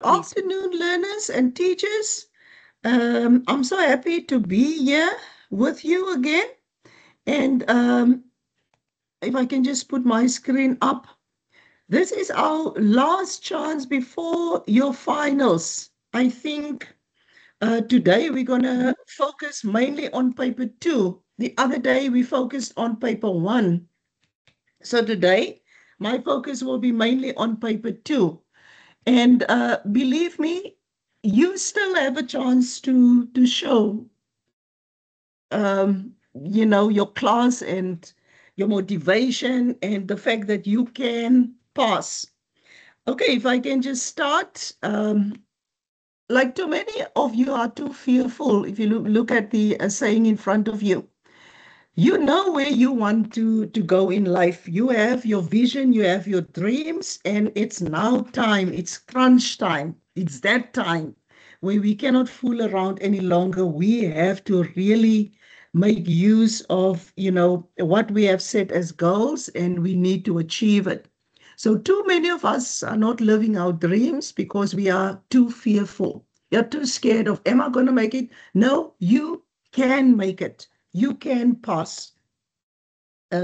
Please. Afternoon, learners and teachers. I'm so happy to be here with you again. And if I can just put my screen up, this is our last chance before your finals. I think today we're going to focus mainly on paper two. The other day we focused on paper one. So today my focus will be mainly on paper two. And believe me, you still have a chance to show, your class and your motivation and the fact that you can pass. Okay, if I can just start. Like too many of you are too fearful. If you look at the saying in front of you, you know where you want to go in life. You have your vision, you have your dreams, and it's now time. It's crunch time. It's that time where we cannot fool around any longer. We have to really make use of, what we have set as goals, and we need to achieve it. So too many of us are not living our dreams because we are too fearful. You're too scared of, am I going to make it? No, you can make it. You can pass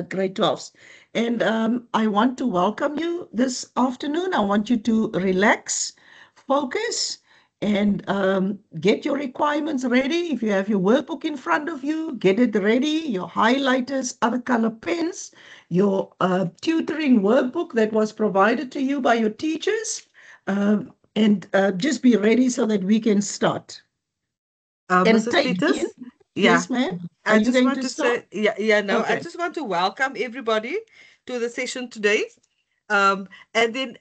grade 12s. And I want to welcome you this afternoon. I want you to relax, focus, and get your requirements ready. If you have your workbook in front of you, get it ready. Your highlighters, other color pens, your tutoring workbook that was provided to you by your teachers. And just be ready so that we can start. And Mrs. take in, Peters? Yeah, yes, ma'am. Are I you just going want to to start? say, no, I Okay. just want to welcome everybody to the session today. And then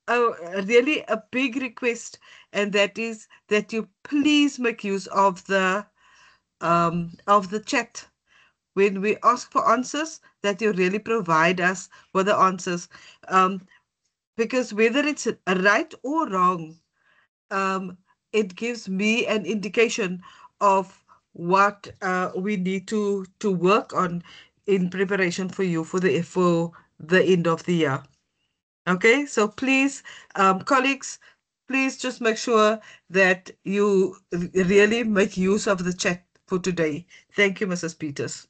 really a big request, and that is that you please make use of the chat when we ask for answers, that you really provide us with the answers. Um, because whether it's a right or wrong, um, it gives me an indication of what we need to work on in preparation for you for the end of the year. Okay, so please, colleagues, please just make sure that you really make use of the chat for today. Thank you, Mrs. Peters.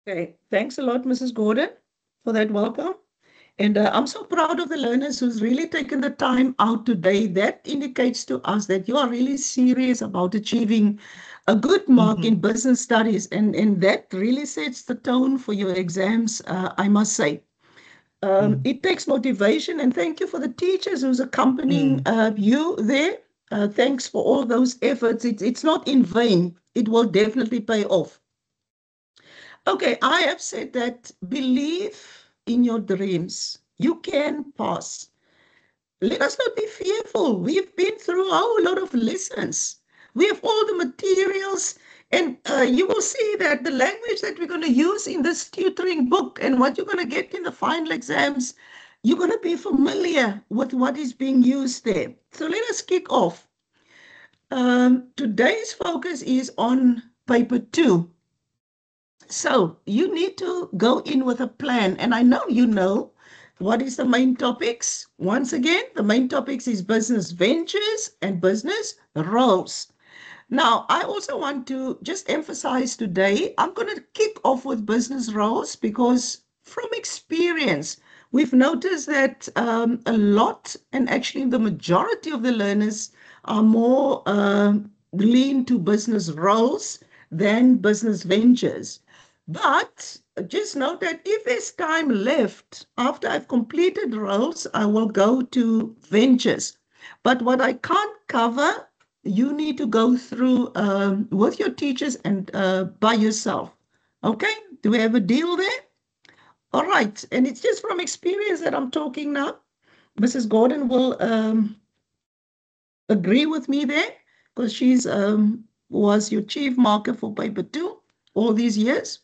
Okay, thanks a lot, Mrs. Gordon, for that welcome. And I'm so proud of the learners who's really taken the time out today. That indicates to us that you are really serious about achieving a good mark Mhm. in business studies. And that really sets the tone for your exams, I must say. Mm. It takes motivation, and thank you for the teachers who's accompanying Mm. you there. Thanks for all those efforts. It's not in vain. It will definitely pay off. Okay, I have said that believe in your dreams. You can pass. Let us not be fearful. We've been through a whole lot of lessons. We have all the materials, and you will see that the language that we're going to use in this tutoring book and what you're going to get in the final exams, you're going to be familiar with what is being used there. So let us kick off. Today's focus is on paper two. So you need to go in with a plan. And I know you know what is the main topics. Once again, the main topics is business ventures and business roles. Now, I also want to just emphasize today, I'm going to kick off with business roles because from experience, we've noticed that a lot, and actually the majority of the learners are more lean to business roles than business ventures. But just note that if there's time left after I've completed roles, I will go to ventures. But what I can't cover, you need to go through with your teachers and by yourself. Okay? Do we have a deal there? All right. And it's just from experience that I'm talking now. Mrs. Gordon will agree with me there because she's was your chief marker for paper two all these years.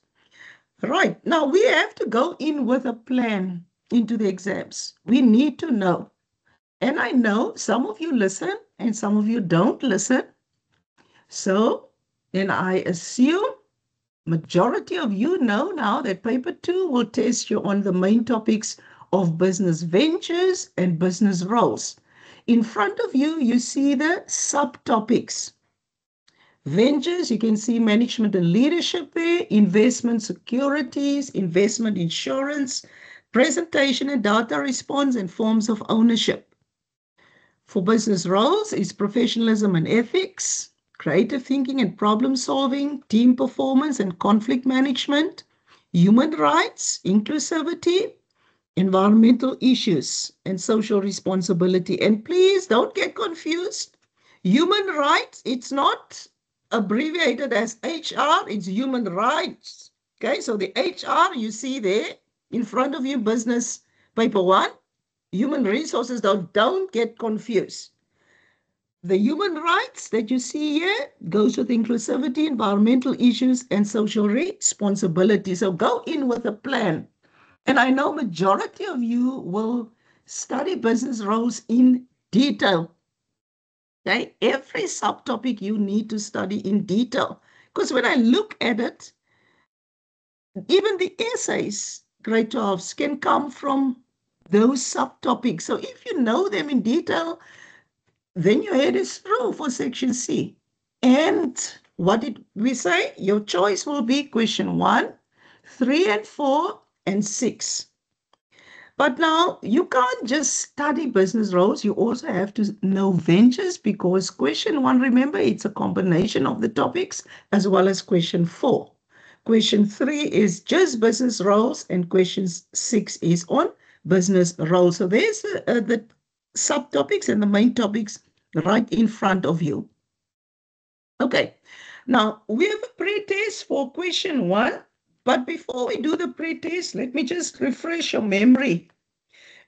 Right. Now we have to go in with a plan into the exams. We need to know. And I know some of you listen and some of you don't listen. So then I assume majority of you know now that paper two will test you on the main topics of business ventures and business roles. in front of you, you see the subtopics. Ventures, you can see management and leadership there, investment securities, investment insurance, presentation and data response, and forms of ownership. For business roles, it's professionalism and ethics, creative thinking and problem solving, team performance and conflict management, human rights, inclusivity, environmental issues, and social responsibility. And please don't get confused. Human rights, it's not abbreviated as HR, it's human rights. Okay, so the HR you see there in front of you, business paper one, human resources, don't get confused. The human rights that you see here goes with inclusivity, environmental issues, and social responsibility. So go in with a plan. And I know majority of you will study business roles in detail. Okay, every subtopic you need to study in detail. Because when I look at it, even the essays, grade 12s, can come from those subtopics. So if you know them in detail, then your head is through for section C. And what did we say? Your choice will be question 1, 3 and 4, and 6. But now you can't just study business roles. You also have to know ventures, because question 1, remember, it's a combination of the topics, as well as question 4. Question 3 is just business roles, and question 6 is on business roles. So there's the subtopics and the main topics right in front of you. Okay, now we have a pre-test for question 1, but before we do the pre-test, let me just refresh your memory.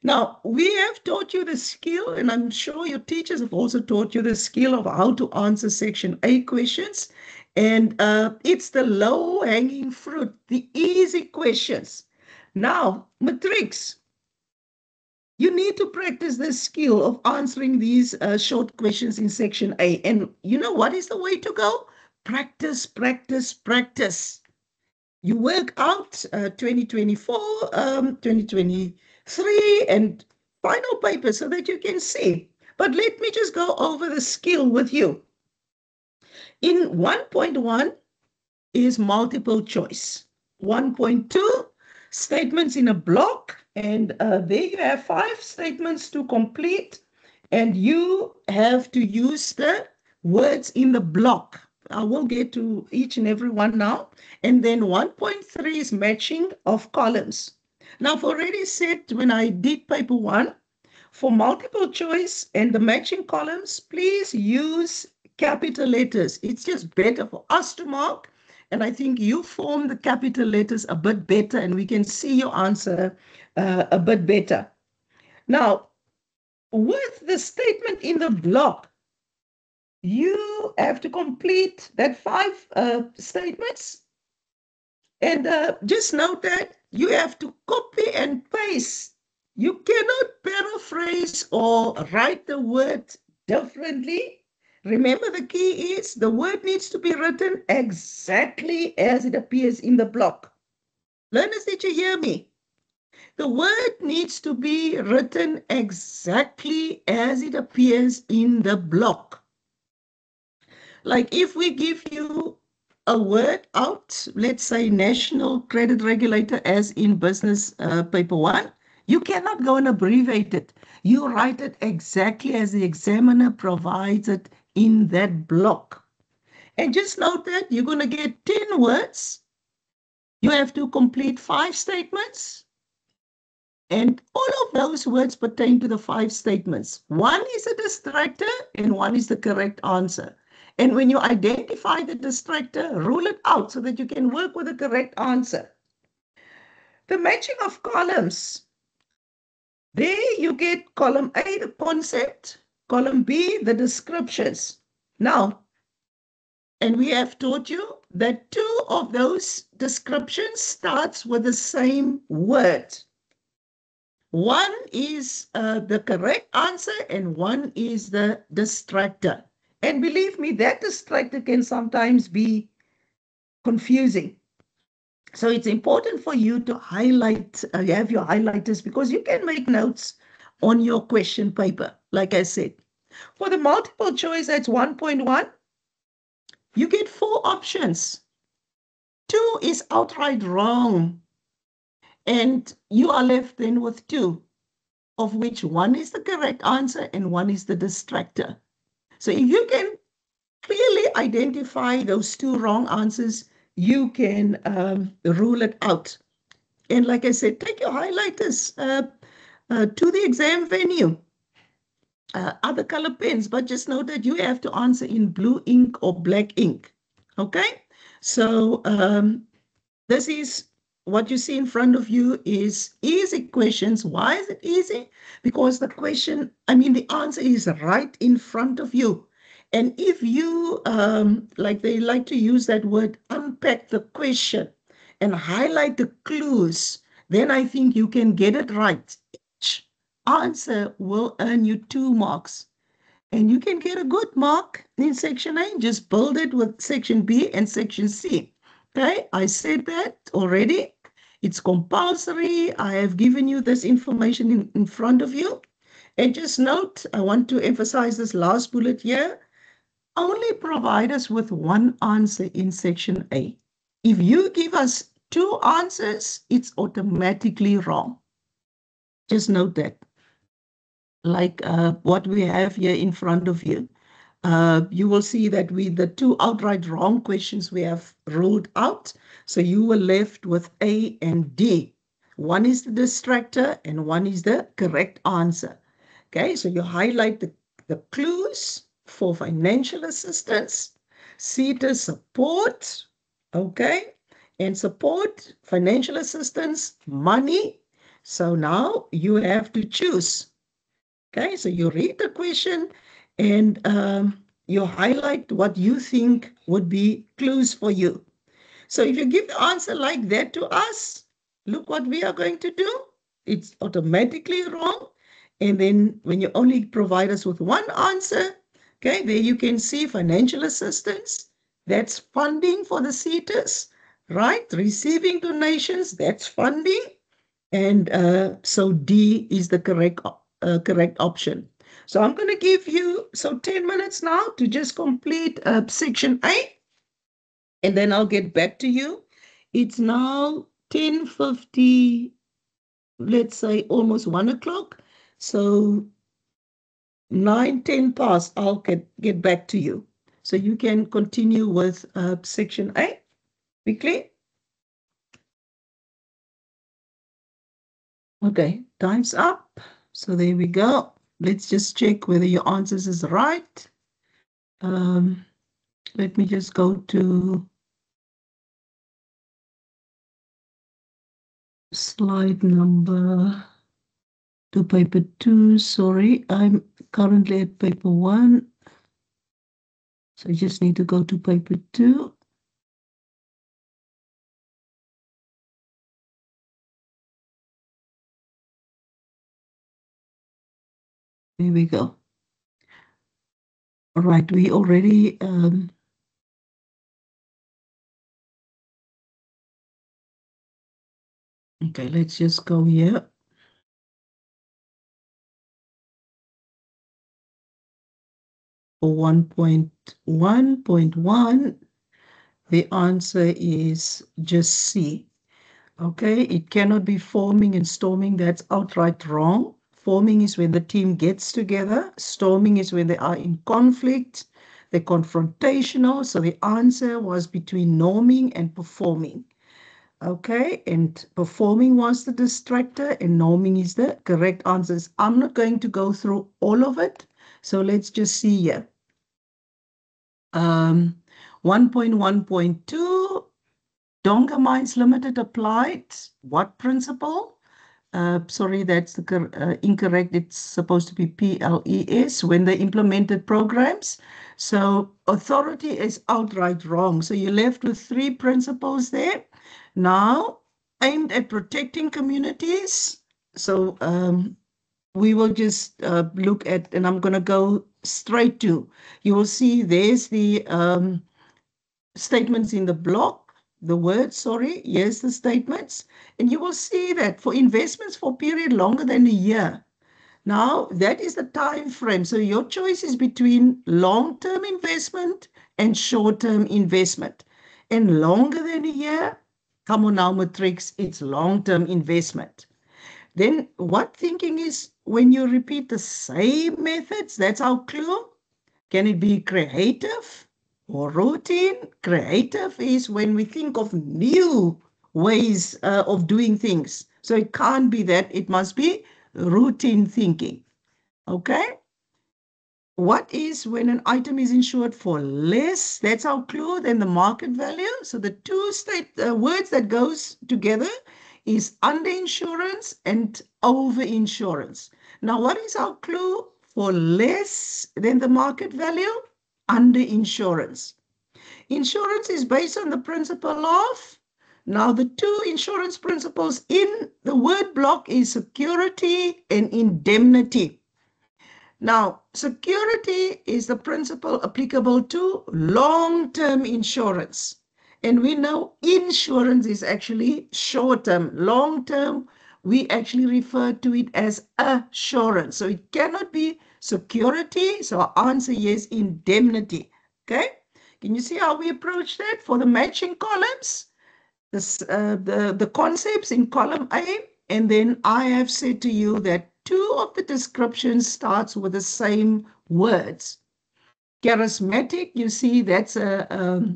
Now, we have taught you the skill, and I'm sure your teachers have also taught you the skill of how to answer section A questions. And it's the low-hanging fruit, the easy questions. Now, matrix, you need to practice the skill of answering these short questions in section A. And you know what is the way to go? Practice, practice, practice. You work out 2024, 2023, and final paper so that you can see. But let me just go over the skill with you. In 1.1 is multiple choice. 1.2, statements in a block. And there you have 5 statements to complete. And you have to use the words in the block. I will get to each and every one now. And then 1.3 is matching of columns. Now, I've already said when I did paper 1, for multiple choice and the matching columns, please use capital letters. It's just better for us to mark. And I think you form the capital letters a bit better, and we can see your answer a bit better. Now, with the statement in the block, you have to complete that 5 statements. And just note that you have to copy and paste. You cannot paraphrase or write the word differently. Remember, the key is the word needs to be written exactly as it appears in the block. Learners, did you hear me? The word needs to be written exactly as it appears in the block. Like if we give you a word out, let's say National Credit Regulator, as in business paper 1, you cannot go and abbreviate it. You write it exactly as the examiner provides it in that block. And just note that you're going to get 10 words. You have to complete 5 statements. And all of those words pertain to the 5 statements. 1 is a distractor and 1 is the correct answer. And when you identify the distractor, rule it out so that you can work with the correct answer. The matching of columns. There you get column A, the concept, column B, the descriptions. Now, and we have taught you that 2 of those descriptions starts with the same word. 1 is the correct answer and 1 is the distractor. And believe me, that distractor can sometimes be confusing. So it's important for you to highlight, have your highlighters, because you can make notes on your question paper. like I said. For the multiple choice, that's 1.1. You get 4 options. 2 is outright wrong. And you are left then with 2, of which 1 is the correct answer and 1 is the distractor. So if you can clearly identify those 2 wrong answers, you can rule it out. And like I said, take your highlighters to the exam venue. Other color pens, but just know that you have to answer in blue ink or black ink. Okay? So this is what you see in front of you is easy questions. Why is it easy? Because the the answer is right in front of you. And if you, like they like to use that word, unpack the question and highlight the clues, then I think you can get it right. Each answer will earn you 2 marks. And you can get a good mark in section A. Just build it with section B and section C. Okay, I said that already. It's compulsory. I have given you this information in front of you. And just note, I want to emphasize this last bullet here. Only provide us with 1 answer in section A. If you give us 2 answers, it's automatically wrong. Just note that. Like what we have here in front of you. You will see that the 2 outright wrong questions we have ruled out. So you were left with A and D. 1 is the distractor and 1 is the correct answer. Okay, so you highlight the clues for financial assistance, SETA support, okay, and support, financial assistance, money. So now you have to choose. Okay, so you read the question and you highlight what you think would be clues for you. So if you give the answer like that to us, look what we are going to do. It's automatically wrong. And then when you only provide us with 1 answer, okay, there you can see financial assistance. That's funding for the SETAs, right? Receiving donations, that's funding. And so D is the correct option. So I'm going to give you 10 minutes now to just complete section A, and then I'll get back to you. It's now 10:50, let's say almost 1 o'clock. So 9:10 past, I'll get back to you. So you can continue with section A quickly. Okay, time's up. So there we go. Let's just check whether your answers is right. Let me just go to slide number to paper 2. Sorry, I'm currently at paper 1. So I just need to go to paper 2. There we go. All right, we already okay, let's just go here. For 1.1.1, the answer is just C. Okay, it cannot be forming and storming. That's outright wrong. Forming is when the team gets together. Storming is when they are in conflict. They're confrontational. So the answer was between norming and performing. Okay, and performing was the distractor and norming is the correct answers. I'm not going to go through all of it. So let's just see here. 1.1.2, Donga Mines Limited applied what principle? Sorry, that's incorrect. It's supposed to be PLES when they implemented programs. So authority is outright wrong. So you're left with 3 principles there. Now, aimed at protecting communities. So we will just look at, and I'm going to go straight to, you will see there's the statements in the block, the words, sorry, yes, the statements. And you will see that for investments for a period longer than a year, Now, that is the time frame. So your choice is between long-term investment and short-term investment. And longer than a year, come on now, Matrix, it's long-term investment. Then what thinking is when you repeat the same methods, that's our clue. Can it be creative or routine? Creative is when we think of new ways of doing things. So it can't be that, it must be routine thinking. Okay? What is when an item is insured for less? That's our clue than the market value. So the two words that goes together is underinsurance and overinsurance. Now, what is our clue for less than the market value? Underinsurance. Insurance is based on the principle of, now the two insurance principles in the word block is security and indemnity. Now, security is the principle applicable to long-term insurance. And we know insurance is actually short-term. Long-term, we actually refer to it as assurance. So it cannot be security. So our answer is indemnity. Okay? Can you see how we approach that for the matching columns? The concepts in column A, and then I have said to you that two of the descriptions starts with the same words. Charismatic, you see, that's a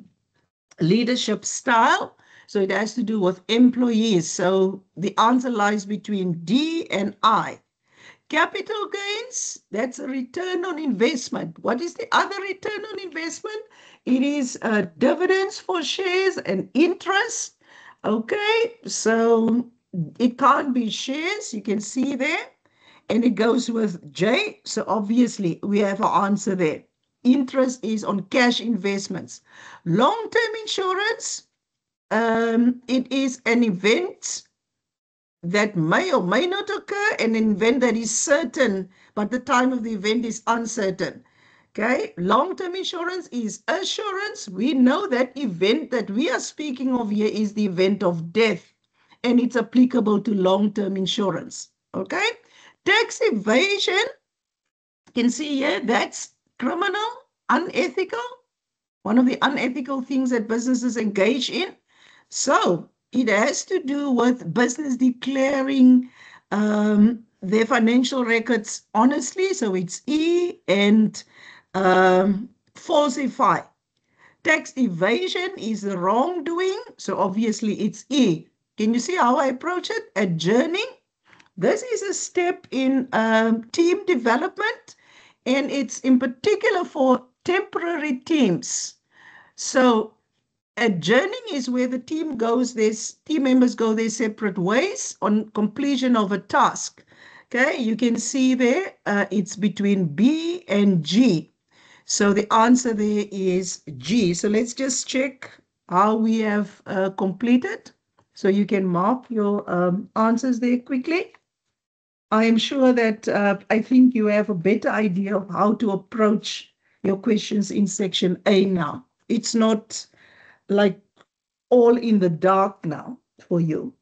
leadership style. So it has to do with employees. So the answer lies between D and I. Capital gains, that's a return on investment. What is the other return on investment? It is dividends for shares and interest. Okay, so it can't be shares, you can see there, and it goes with J. So obviously we have an answer there. Interest is on cash investments. Long-term insurance, it is an event that may or may not occur, and an event that is certain, but the time of the event is uncertain. Okay, long-term insurance is assurance. We know that event that we are speaking of here is the event of death, and it's applicable to long-term insurance. Okay, tax evasion, you can see here, that's criminal, unethical, one of the unethical things that businesses engage in. So it has to do with business declaring their financial records honestly. So it's E, and falsify. Tax evasion is the wrongdoing. So obviously it's E. Can you see how I approach it? Adjourning. This is a step in team development, and it's in particular for temporary teams. So adjourning is where the team members go their separate ways on completion of a task. Okay, you can see there, it's between B and G. So the answer there is G. So let's just check how we have completed. So you can mark your answers there quickly. I am sure that I think you have a better idea of how to approach your questions in section A now. It's not like all in the dark now for you.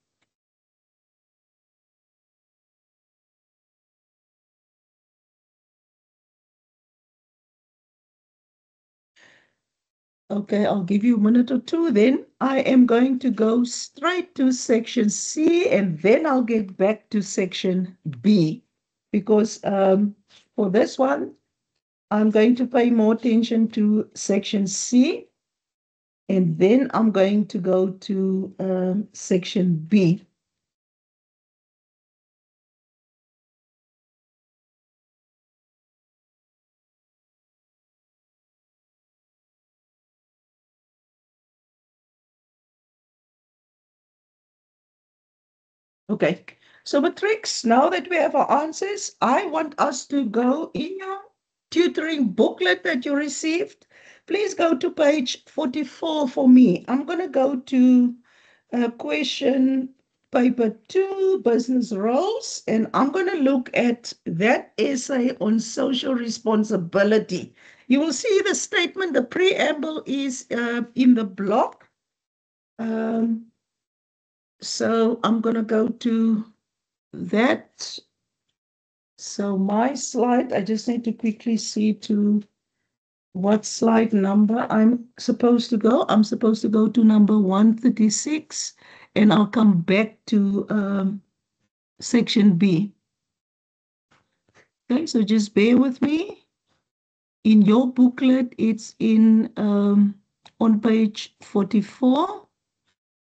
Okay, I'll give you a minute or two. Then I am going to go straight to section C, and then I'll get back to section B, because for this one, I'm going to pay more attention to section C, and then I'm going to go to section B. Okay, so Matrix, now that we have our answers, I want us to go in your tutoring booklet that you received. Please go to page 44 for me. I'm going to go to question paper 2, business roles, and I'm going to look at that essay on social responsibility. You will see the statement, the preamble is in the block. So I'm going to go to that So my slide, I just need to quickly see to what slide number I'm supposed to go. I'm supposed to go to number 136, and I'll come back to section B. Okay, so just bear with me. In your booklet, it's in on page 44,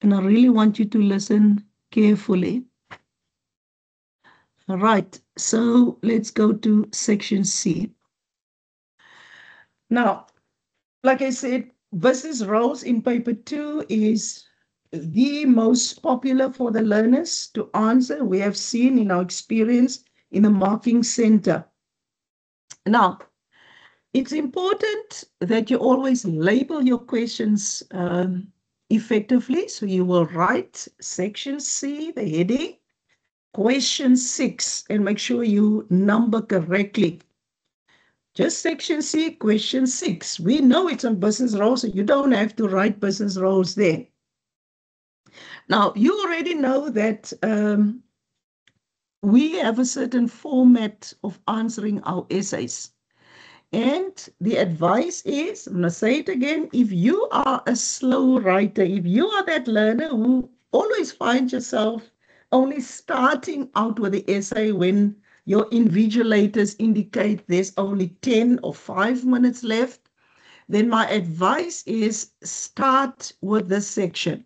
and I really want you to listen carefully. All right, so let's go to section C. Now, like I said, business roles in paper 2 is the most popular for the learners to answer. We have seen in our experience in the marking center. Now, it's important that you always label your questions effectively. So you will write section C, the heading, question 6, and make sure you number correctly. Just section C, question 6. We know it's on business roles, so you don't have to write business roles there. Now, you already know that we have a certain format of answering our essays. And the advice is, I'm going to say it again, if you are a slow writer, if you are that learner who always finds yourself only starting out with the essay when your invigilators indicate there's only 10 or 5 minutes left, then my advice is start with this section.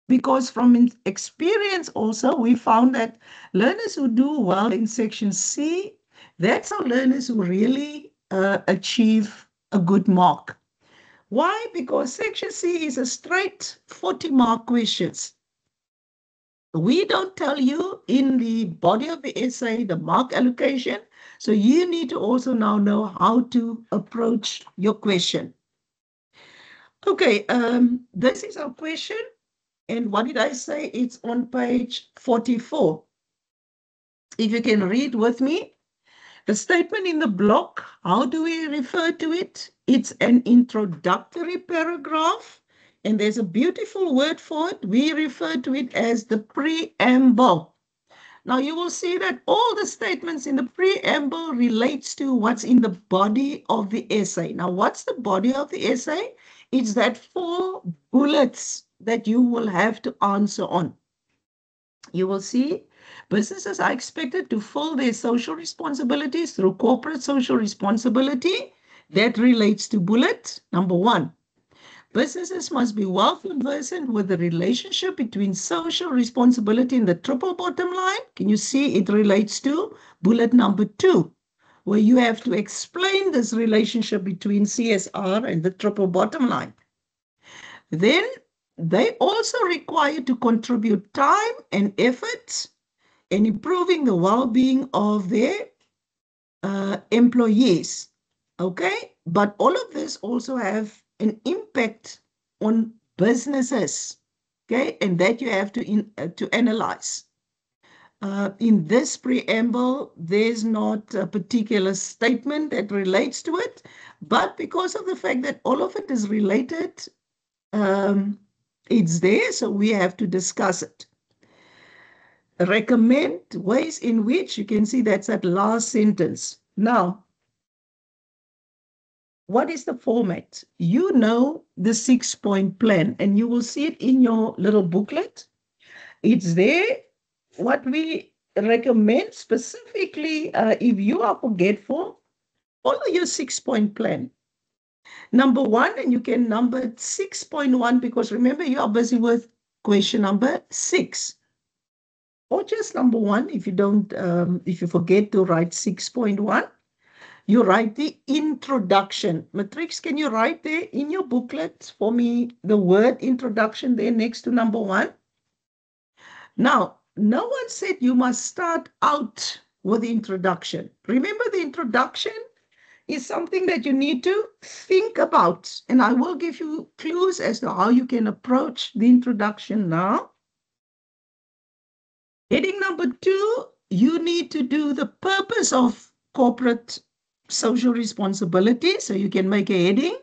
Because from experience also, we found that learners who do well in section C, that's our learners who really achieve a good mark. Why? Because section C is a straight 40-mark questions. We don't tell you in the body of the essay, the mark allocation. So you need to also now know how to approach your question. Okay, this is our question. And what did I say? It's on page 44. If you can read with me, the statement in the block, how do we refer to it? It's an introductory paragraph, and there's a beautiful word for it. We refer to it as the preamble. Now you will see that all the statements in the preamble relates to what's in the body of the essay. Now, what's the body of the essay? It's that 4 bullets that you will have to answer on. You will see businesses are expected to fulfill their social responsibilities through corporate social responsibility. That relates to bullet number 1. Businesses must be well conversant with the relationship between social responsibility and the triple bottom line. Can you see it relates to bullet number 2, where you have to explain this relationship between CSR and the triple bottom line. Then they also require to contribute time and effort in improving the well-being of their employees. Okay, but all of this also have an impact on businesses. Okay, and that you have to analyze. In this preamble, there's not a particular statement that relates to it, but because of the fact that all of it is related, it's there, so we have to discuss it. Recommend ways in which, you can see that's that last sentence. Now, what is the format? You know the 6-point plan, and you will see it in your little booklet. It's there. What we recommend specifically, if you are forgetful, follow your 6-point plan. Number 1, and you can number 6.1 because remember you are busy with question number 6. Or just number 1 if you don't, if you forget to write 6.1. You write the introduction. Matrix, can you write there in your booklet for me the word introduction there next to number 1? Now, no one said you must start out with the introduction. Remember, the introduction is something that you need to think about. And I will give you clues as to how you can approach the introduction now. Heading number 2, you need to do the purpose of corporate social responsibility. So you can make a heading.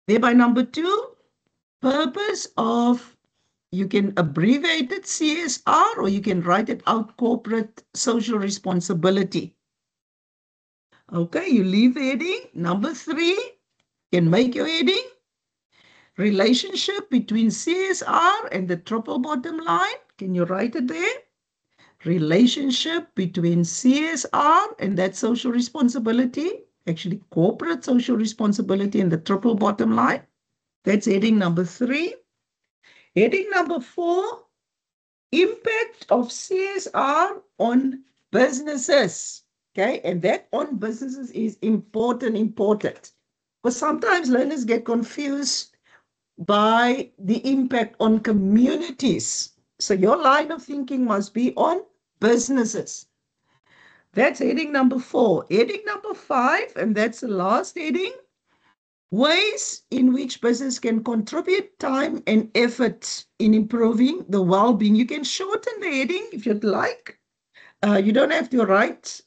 Thereby number 2, purpose of, you can abbreviate it CSR or you can write it out corporate social responsibility. Okay, you leave the heading. Number 3, can make your heading. Relationship between CSR and the triple bottom line. Can you write it there? Relationship between CSR and that social responsibility, actually corporate social responsibility and the triple bottom line. That's heading number 3. Heading number 4, impact of CSR on businesses. Okay, and that on businesses is important. Because sometimes learners get confused by the impact on communities. So your line of thinking must be on businesses. That's heading number 4. Heading number 5, and that's the last heading, ways in which business can contribute time and effort in improving the well-being. You can shorten the heading if you'd like. You don't have to write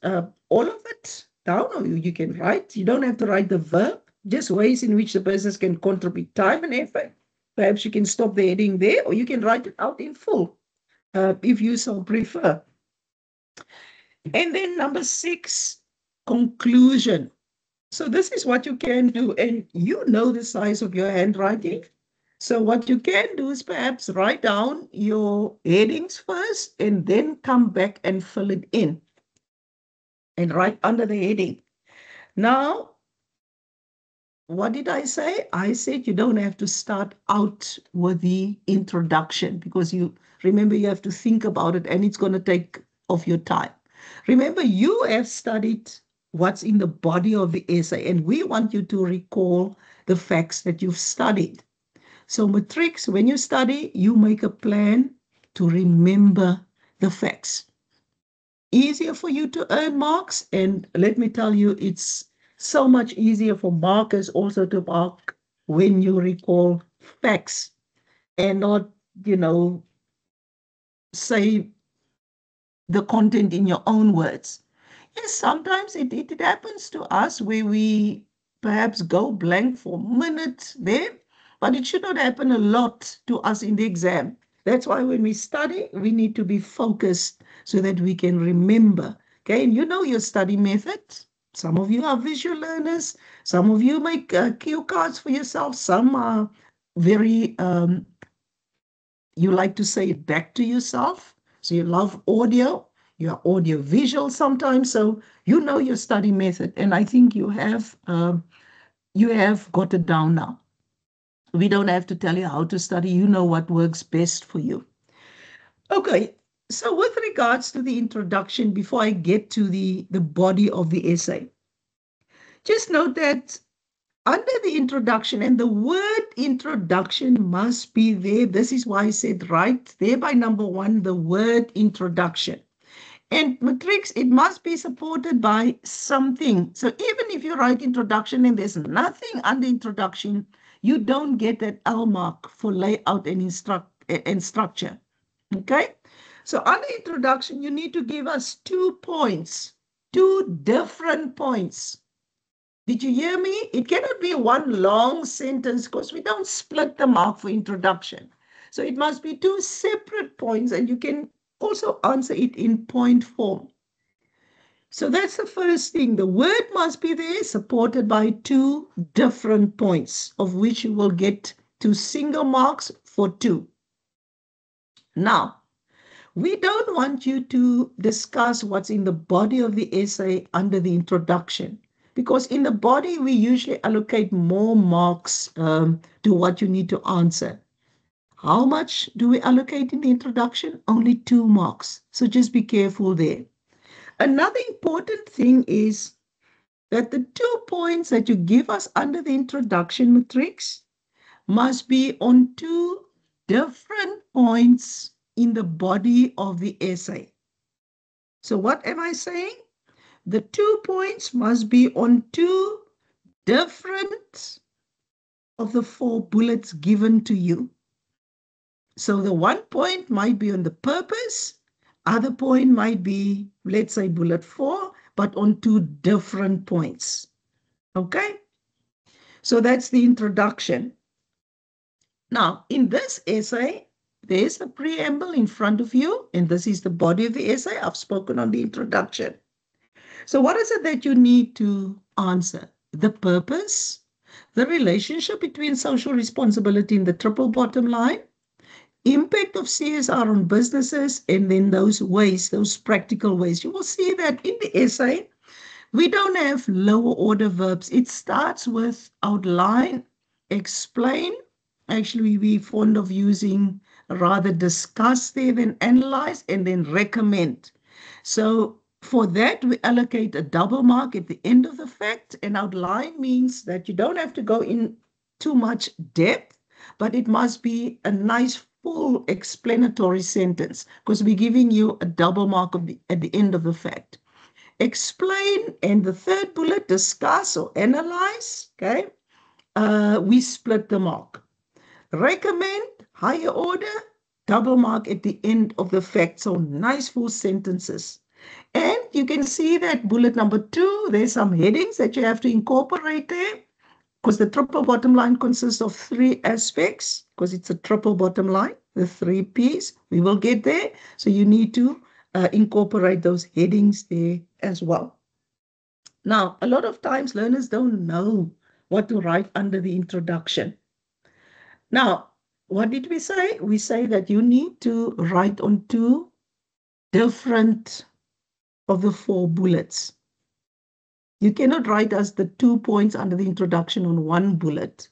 all of it down, or you can write. You don't have to write the verb, just ways in which the business can contribute time and effort. Perhaps you can stop the heading there, or you can write it out in full if you so prefer. And then number 6, conclusion. So this is what you can do, and you know the size of your handwriting. So what you can do is perhaps write down your headings first and then come back and fill it in and write under the heading. Now, what did I say? I said you don't have to start out with the introduction because you remember you have to think about it and it's going to take of your time. Remember, you have studied what's in the body of the essay, and we want you to recall the facts that you've studied. So, matrix, when you study, you make a plan to remember the facts. Easier for you to earn marks, and let me tell you, it's so much easier for markers also to mark when you recall facts and not, say the content in your own words. Yes, sometimes it happens to us where we perhaps go blank for minutes there, but it should not happen a lot to us in the exam. That's why when we study, we need to be focused so that we can remember. Okay, and you know your study method. Some of you are visual learners. Some of you make cue cards for yourself. Some are very, you like to say it back to yourself. So you love audio. You're audio visual sometimes. So you know your study method. And I think you have got it down now. We don't have to tell you how to study. You know what works best for you. Okay, so with regards to the introduction, before I get to the body of the essay, just note that under the introduction, and the word introduction must be there. This is why I said right there by number 1, the word introduction. And matrix, it must be supported by something. So even if you write introduction and there's nothing under introduction, you don't get that L mark for layout and structure. Okay? So under introduction, you need to give us 2 points, 2 different points. Did you hear me? It cannot be one long sentence because we don't split the mark for introduction. So it must be 2 separate points, and you can also answer it in point form. So that's the first thing. The word must be there, supported by 2 different points, of which you will get 2 single marks for 2. Now, we don't want you to discuss what's in the body of the essay under the introduction, because in the body, we usually allocate more marks to what you need to answer. How much do we allocate in the introduction? Only 2 marks. So just be careful there. Another important thing is that the 2 points that you give us under the introduction matrix must be on 2 different points in the body of the essay. So what am I saying? The 2 points must be on 2 different of the 4 bullets given to you. So the 1 point might be on the purpose, other point might be, let's say, bullet 4, but on 2 different points. Okay? So that's the introduction. Now, in this essay, there's a preamble in front of you, and this is the body of the essay. I've spoken on the introduction. So what is it that you need to answer? The purpose, the relationship between social responsibility and the triple bottom line, impact of CSR on businesses, and then those ways, those practical ways. You will see that in the essay, we don't have lower order verbs. It starts with outline, explain. Actually, we're fond of using rather discuss there than analyze, and then recommend. So for that, we allocate a double mark at the end of the fact. And outline means that you don't have to go in too much depth, but it must be a nice full explanatory sentence because we're giving you a double mark at the end of the fact. Explain, and the third bullet, discuss or analyze. Okay, we split the mark. Recommend, higher order, double mark at the end of the fact. So nice full sentences. And you can see that bullet number 2, there's some headings that you have to incorporate there because the triple bottom line consists of 3 aspects because it's a triple bottom line, the 3 P's. We will get there. So you need to incorporate those headings there as well. Now, a lot of times learners don't know what to write under the introduction. Now, what did we say? We say that you need to write on 2 different of the 4 bullets. You cannot write as the 2 points under the introduction on 1 bullet.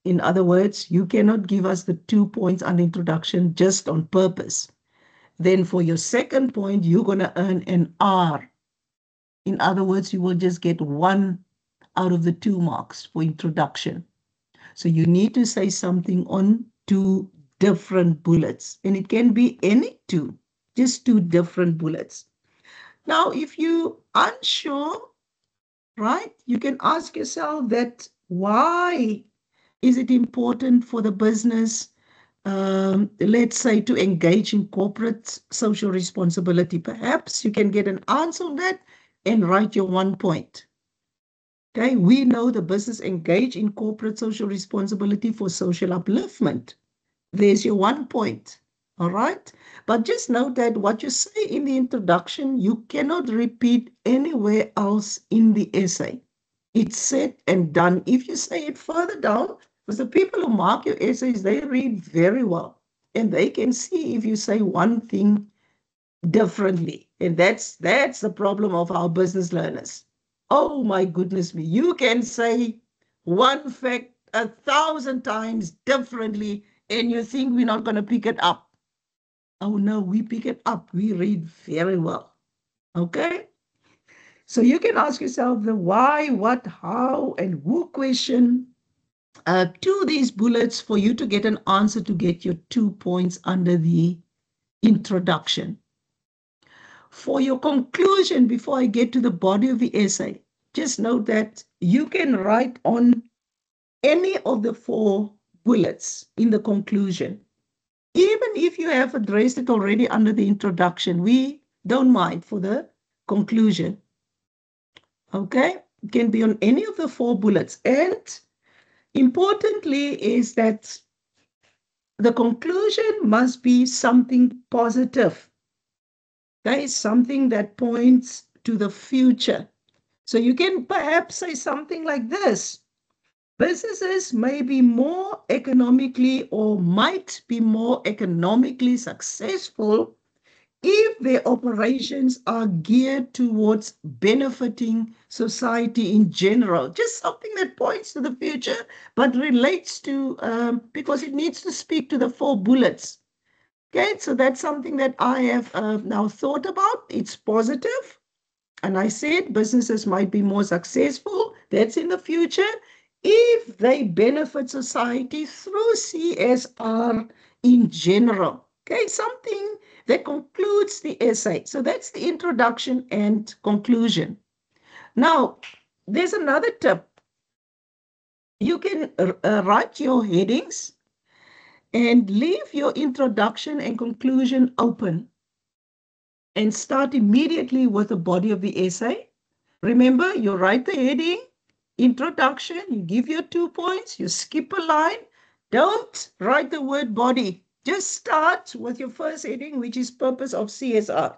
In other words, you cannot give us the 2 points under introduction just on purpose. Then for your second point, you're going to earn an R. In other words, you will just get 1 out of the 2 marks for introduction. So you need to say something on 2 different bullets. And it can be any 2, just 2 different bullets. Now, if you are unsure, right, you can ask yourself that why is it important for the business, let's say, to engage in corporate social responsibility? Perhaps you can get an answer on that and write your 1 point. Okay, we know the business engage in corporate social responsibility for social upliftment. There's your 1 point. All right. But just note that what you say in the introduction, you cannot repeat anywhere else in the essay. It's said and done. If you say it further down, because the people who mark your essays, they read very well. And they can see if you say one thing differently. And that's the problem of our business learners. Oh my goodness me. You can say one fact 1,000 times differently, and you think we're not going to pick it up. Oh no, we pick it up. We read very well. Okay? So you can ask yourself the why, what, how, and who question to these bullets for you to get an answer to get your 2 points under the introduction. For your conclusion, before I get to the body of the essay, just note that you can write on any of the 4 bullets in the conclusion. Even if you have addressed it already under the introduction, we don't mind for the conclusion. Okay? It can be on any of the 4 bullets. And importantly is that the conclusion must be something positive. That is something that points to the future. So you can perhaps say something like this. Businesses may be more economically or might be more economically successful if their operations are geared towards benefiting society in general. Just something that points to the future, but relates to, because it needs to speak to the 4 bullets. Okay, so that's something that I have now thought about. It's positive. And I said businesses might be more successful. That's in the future if they benefit society through CSR in general. Okay, something that concludes the essay. So that's the introduction and conclusion. Now, there's another tip. You can write your headings and leave your introduction and conclusion open and start immediately with the body of the essay. Remember, you write the heading, introduction, you give your 2 points, you skip a line. Don't write the word body. Just start with your first heading, which is purpose of CSR.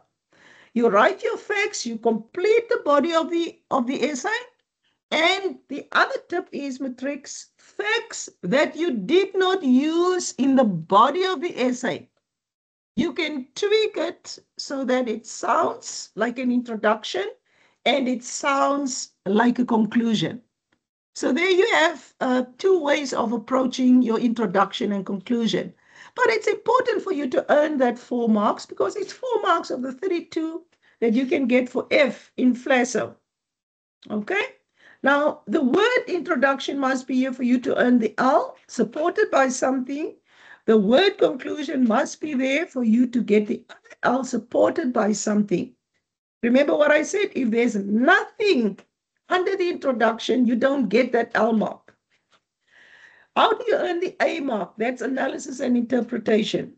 You write your facts, you complete the body of the essay. And the other tip is, Matrix, facts that you did not use in the body of the essay. You can tweak it so that it sounds like an introduction and it sounds like a conclusion. So there you have two ways of approaching your introduction and conclusion. But it's important for you to earn that 4 marks because it's 4 marks of the 32 that you can get for F in FLASO. Okay? Now, the word introduction must be here for you to earn the L, supported by something. The word conclusion must be there for you to get the L, supported by something. Remember what I said? If there's nothing under the introduction, you don't get that L mark. How do you earn the A mark? That's analysis and interpretation.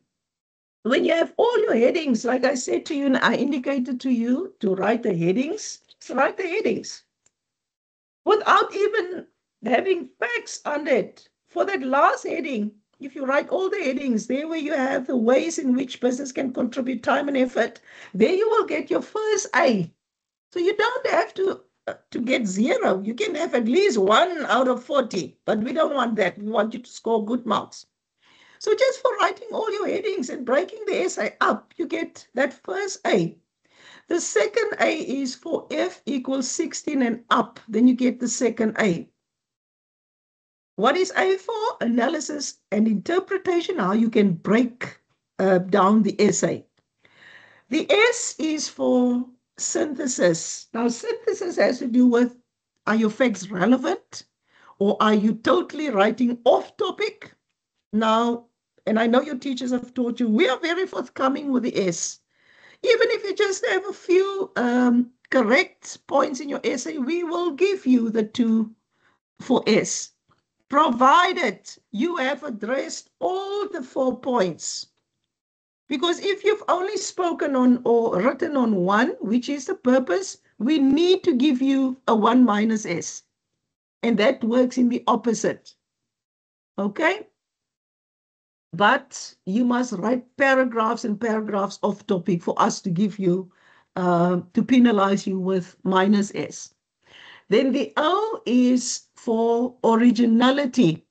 When you have all your headings, like I said to you, and I indicated to you to write the headings, so write the headings without even having facts on it. For that last heading, if you write all the headings, there where you have the ways in which business can contribute time and effort, there you will get your first A. So you don't have to get 0. You can have at least 1 out of 40, but we don't want that. We want you to score good marks. So just for writing all your headings and breaking the essay up, you get that first A. The second A is for F equals 16 and up. Then you get the second A. What is A for? Analysis and interpretation, how you can break down the essay. The S is for synthesis. Now, synthesis has to do with, are your facts relevant or are you totally writing off topic? Now, and I know your teachers have taught you, we are very forthcoming with the S. Even if you just have a few correct points in your essay, we will give you the 2 for S, provided you have addressed all the 4 points. Because if you've only spoken on or written on 1, which is the purpose, we need to give you a 1 minus S. And that works in the opposite. Okay? But you must write paragraphs and paragraphs off topic for us to give you, to penalize you with minus S. Then the O is for originality.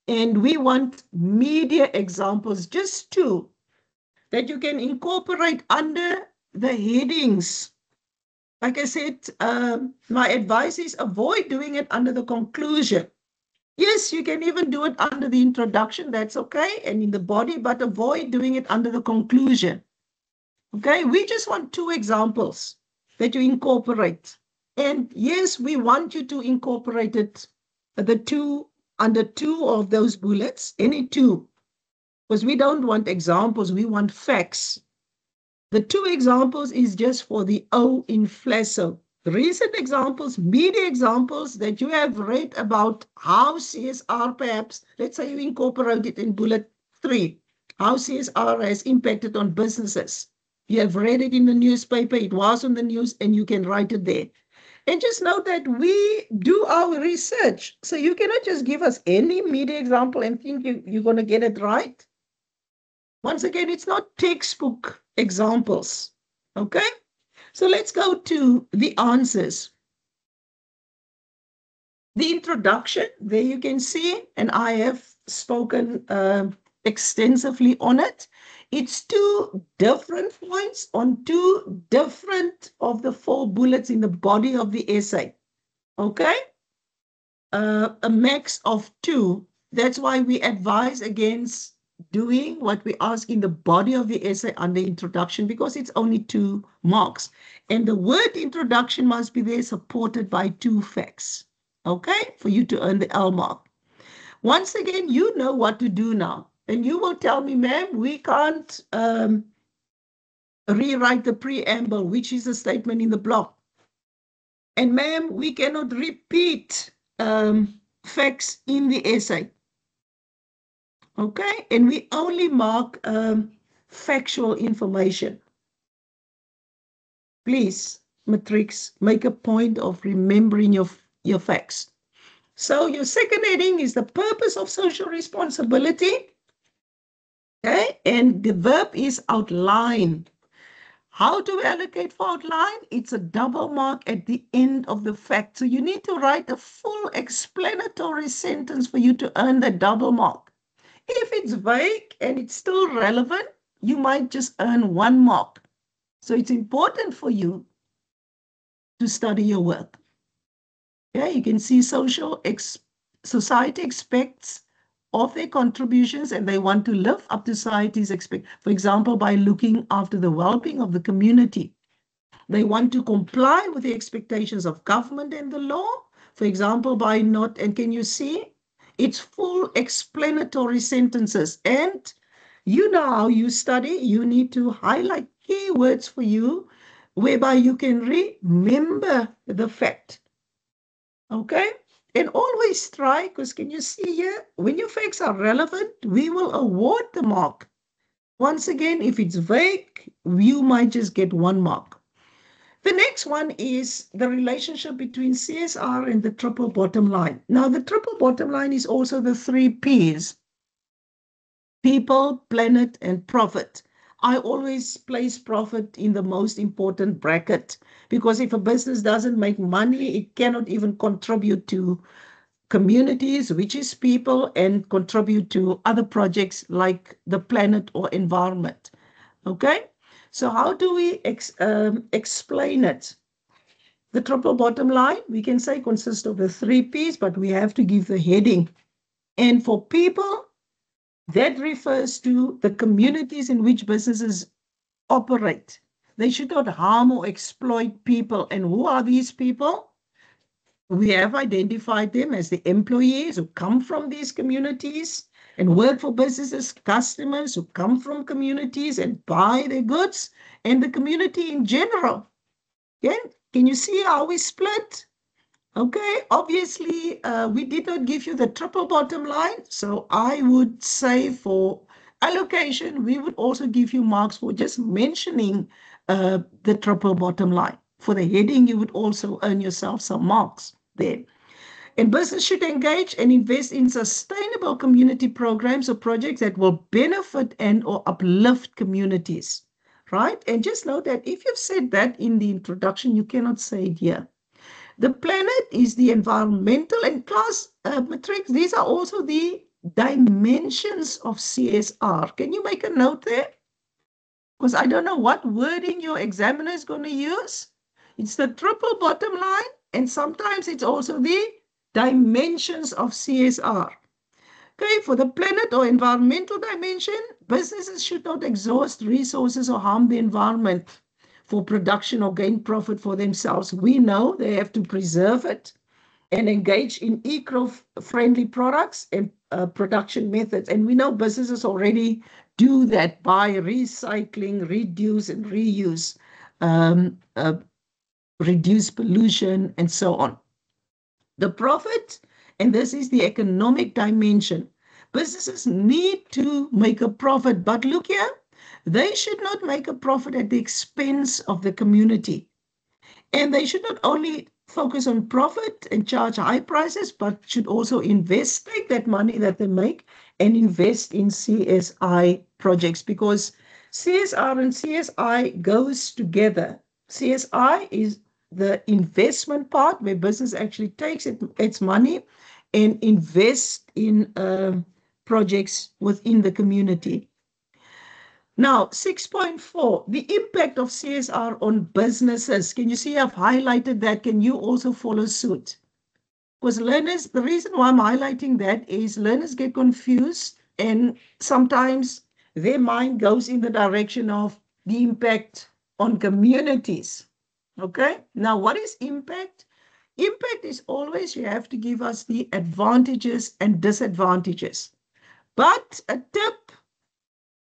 And we want media examples, just 2, that you can incorporate under the headings. Like I said, my advice is avoid doing it under the conclusion. Yes, you can even do it under the introduction, that's okay, and in the body, but avoid doing it under the conclusion. Okay, we just want 2 examples that you incorporate. And yes, we want you to incorporate it, the 2, under 2 of those bullets, any 2, because we don't want examples, we want facts. The 2 examples is just for the O in FLASO. Recent examples, media examples that you have read about how CSR, perhaps, let's say you incorporate it in bullet 3, how CSR has impacted on businesses. You have read it in the newspaper, it was on the news, and you can write it there. And just note that we do our research. So you cannot just give us any media example and think you're going to get it right. Once again, it's not textbook examples. Okay? So let's go to the answers. The introduction, there you can see, and I have spoken extensively on it. It's 2 different points on 2 different of the 4 bullets in the body of the essay. Okay? A max of 2. That's why we advise against doing what we ask in the body of the essay under introduction, because it's only 2 marks. And the word introduction must be there supported by 2 facts, okay, for you to earn the L mark. Once again, you know what to do now. And you will tell me, ma'am, we can't rewrite the preamble, which is a statement in the block. And ma'am, we cannot repeat facts in the essay. Okay, and we only mark factual information. Please, Matrix, make a point of remembering your facts. So your second heading is the purpose of social responsibility. Okay, and the verb is outline. How do we allocate for outline? It's a double mark at the end of the fact. So you need to write a full explanatory sentence for you to earn the double mark. If it's vague and it's still relevant, you might just earn 1 mark. So it's important for you to study your work. Yeah, you can see society expects of their contributions and they want to live up to society's expect. For example, by looking after the well-being of the community. They want to comply with the expectations of government and the law. For example, by not, and can you see? It's full explanatory sentences. And you know how you study, you need to highlight keywords for you whereby you can remember the fact. Okay? And always try, because can you see here, when your facts are relevant, we will award the mark. Once again, if it's vague, you might just get 1 mark. The next one is the relationship between CSR and the triple bottom line. Now, the triple bottom line is also the 3 Ps: people, planet, and profit. I always place profit in the most important bracket because if a business doesn't make money, it cannot even contribute to communities, which is people, and contribute to other projects like the planet or environment. Okay? So how do we explain it? The triple bottom line, we can say, consists of the 3 Ps, but we have to give the heading. And for people, that refers to the communities in which businesses operate. They should not harm or exploit people. And who are these people? We have identified them as the employees who come from these communities and work for businesses, customers who come from communities and buy their goods, and the community in general. Okay? Can you see how we split? Okay, obviously, we did not give you the triple bottom line. So I would say for allocation, we would also give you marks for just mentioning the triple bottom line. For the heading, you would also earn yourself some marks there. And business should engage and invest in sustainable community programs or projects that will benefit and or uplift communities, right? And just note that if you've said that in the introduction, you cannot say it here. The planet is the environmental and class matrix. These are also the dimensions of CSR. Can you make a note there? Because I don't know what wording your examiner is going to use. It's the triple bottom line, and sometimes it's also the dimensions of CSR. Okay, for the planet or environmental dimension, businesses should not exhaust resources or harm the environment for production or gain profit for themselves. We know they have to preserve it and engage in eco-friendly products and production methods. And we know businesses already do that by recycling, reduce and reuse, reduce pollution, and so on. The profit, and this is the economic dimension. Businesses need to make a profit, but look here, they should not make a profit at the expense of the community. And they should not only focus on profit and charge high prices, but should also invest, take that money that they make and invest in CSI projects, because CSR and CSI goes together. CSI is the investment part where business actually takes its money and invests in projects within the community. Now, 6.4, the impact of CSR on businesses. Can you see I've highlighted that? Can you also follow suit? Because learners, the reason why I'm highlighting that is learners get confused and sometimes their mind goes in the direction of the impact on communities. Okay, now what is impact? Impact is always, you have to give us the advantages and disadvantages. But a tip,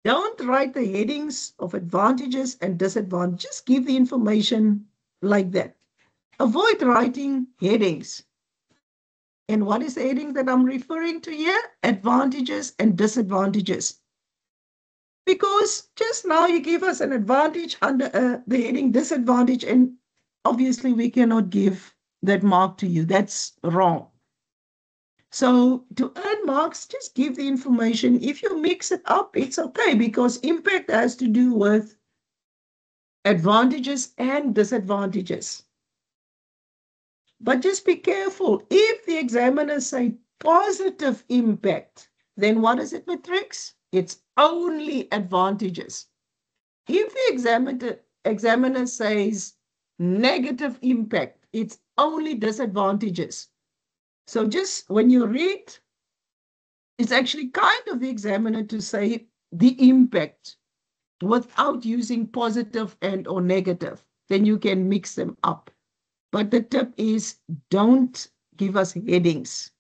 don't write the headings of advantages and disadvantages. Just give the information like that. Avoid writing headings. And what is the heading that I'm referring to here? Advantages and disadvantages. Because just now you give us an advantage under the heading disadvantage, and obviously we cannot give that mark to you. That's wrong. So to earn marks, just give the information. If you mix it up, it's okay, because impact has to do with advantages and disadvantages. But just be careful. If the examiners say positive impact, then what is it, Matrix? It's only advantages. If the examiner says negative impact, it's only disadvantages. So just when you read, it's actually kind of the examiner to say the impact without using positive and or negative. Then you can mix them up. But the tip is don't give us headings.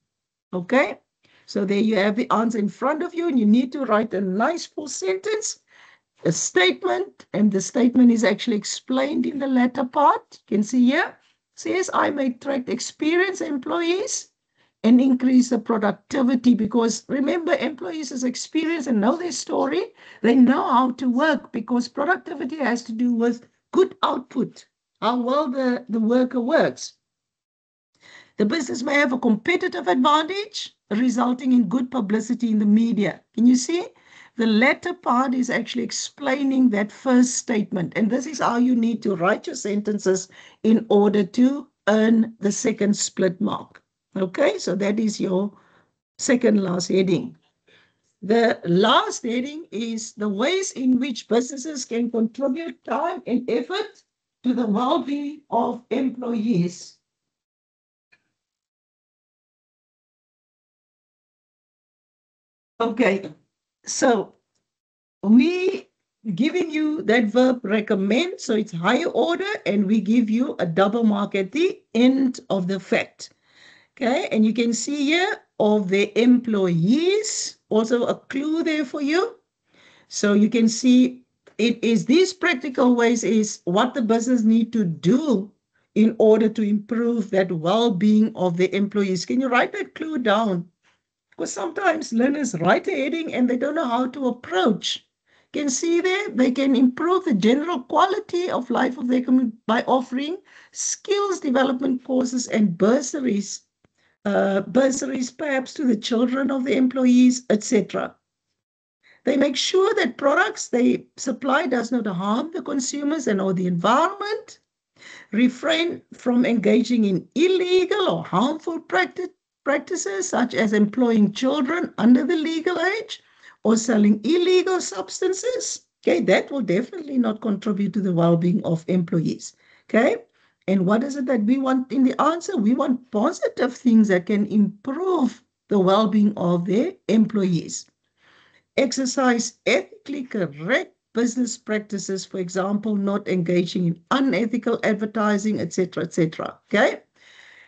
Okay? So there you have the answer in front of you, and you need to write a nice full sentence, a statement, and the statement is actually explained in the latter part. You can see here, says I may attract experienced employees and increase the productivity, because remember, employees is experienced and know their story. They know how to work, because productivity has to do with good output, how well the worker works. The business may have a competitive advantage, resulting in good publicity in the media. Can you see? The latter part is actually explaining that first statement. And this is how you need to write your sentences in order to earn the second split mark. Okay, so that is your second last heading. The last heading is the ways in which businesses can contribute time and effort to the well-being of employees. Okay, so we giving you that verb recommend, so it's higher order, and we give you a double mark at the end of the fact. Okay, and you can see here of the employees, also a clue there for you. So you can see it is these practical ways is what the business need to do in order to improve that well-being of the employees. Can you write that clue down? Because sometimes learners write a heading and they don't know how to approach. You can see there, they can improve the general quality of life of their community by offering skills development courses and bursaries perhaps to the children of the employees, etc. They make sure that products they supply does not harm the consumers and or the environment, refrain from engaging in illegal or harmful practices such as employing children under the legal age or selling illegal substances. Okay, that will definitely not contribute to the well-being of employees. Okay, and what is it that we want in the answer? We want positive things that can improve the well-being of their employees. Exercise ethically correct business practices, for example, not engaging in unethical advertising, etc., etc. Okay.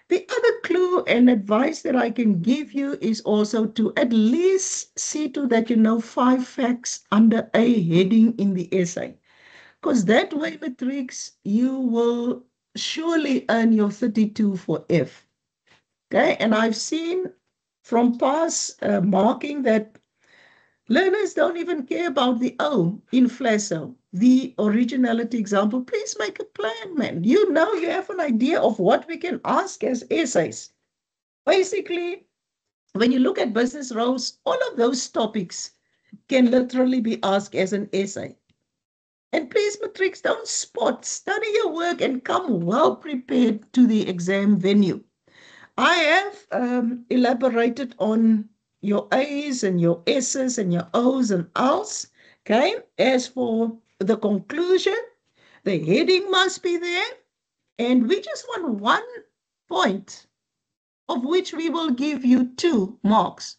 The other clue and advice that I can give you is also to at least see to that you know 5 facts under a heading in the essay. Because that way, Matrix, you will surely earn your 32 for F. Okay, and I've seen from past marking that learners don't even care about the O in FLASO, the originality example. Please make a plan, man. You know, you have an idea of what we can ask as essays. Basically, when you look at business roles, all of those topics can literally be asked as an essay. And please, Matrix, don't spot. Study your work and come well prepared to the exam venue. I have elaborated on your A's and your S's and your O's and L's. Okay. As for the conclusion, the heading must be there. And we just want 1 point, of which we will give you 2 marks.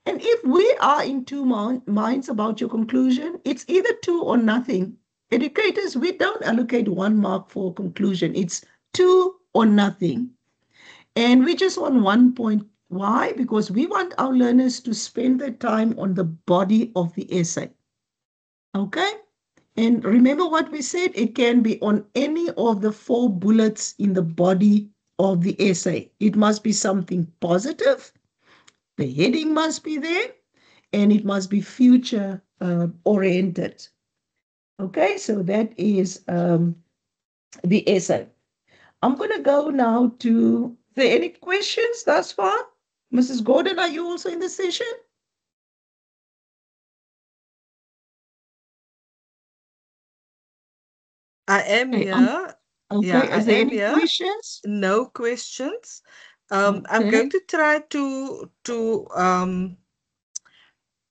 And if we are in 2 minds about your conclusion, it's either 2 or nothing. Educators, we don't allocate 1 mark for conclusion. It's 2 or nothing. And we just want 1 point. Why? Because we want our learners to spend their time on the body of the essay. Okay? And remember what we said, it can be on any of the 4 bullets in the body of the essay. It must be something positive, the heading must be there, and it must be future oriented. Okay, so that is the essay. I'm going to go now to, are there any questions thus far? Mrs. Gordon, are you also in the session? I am Okay, here. Yeah, okay. I Is there am any here. questions? No questions. I'm Okay, going to try to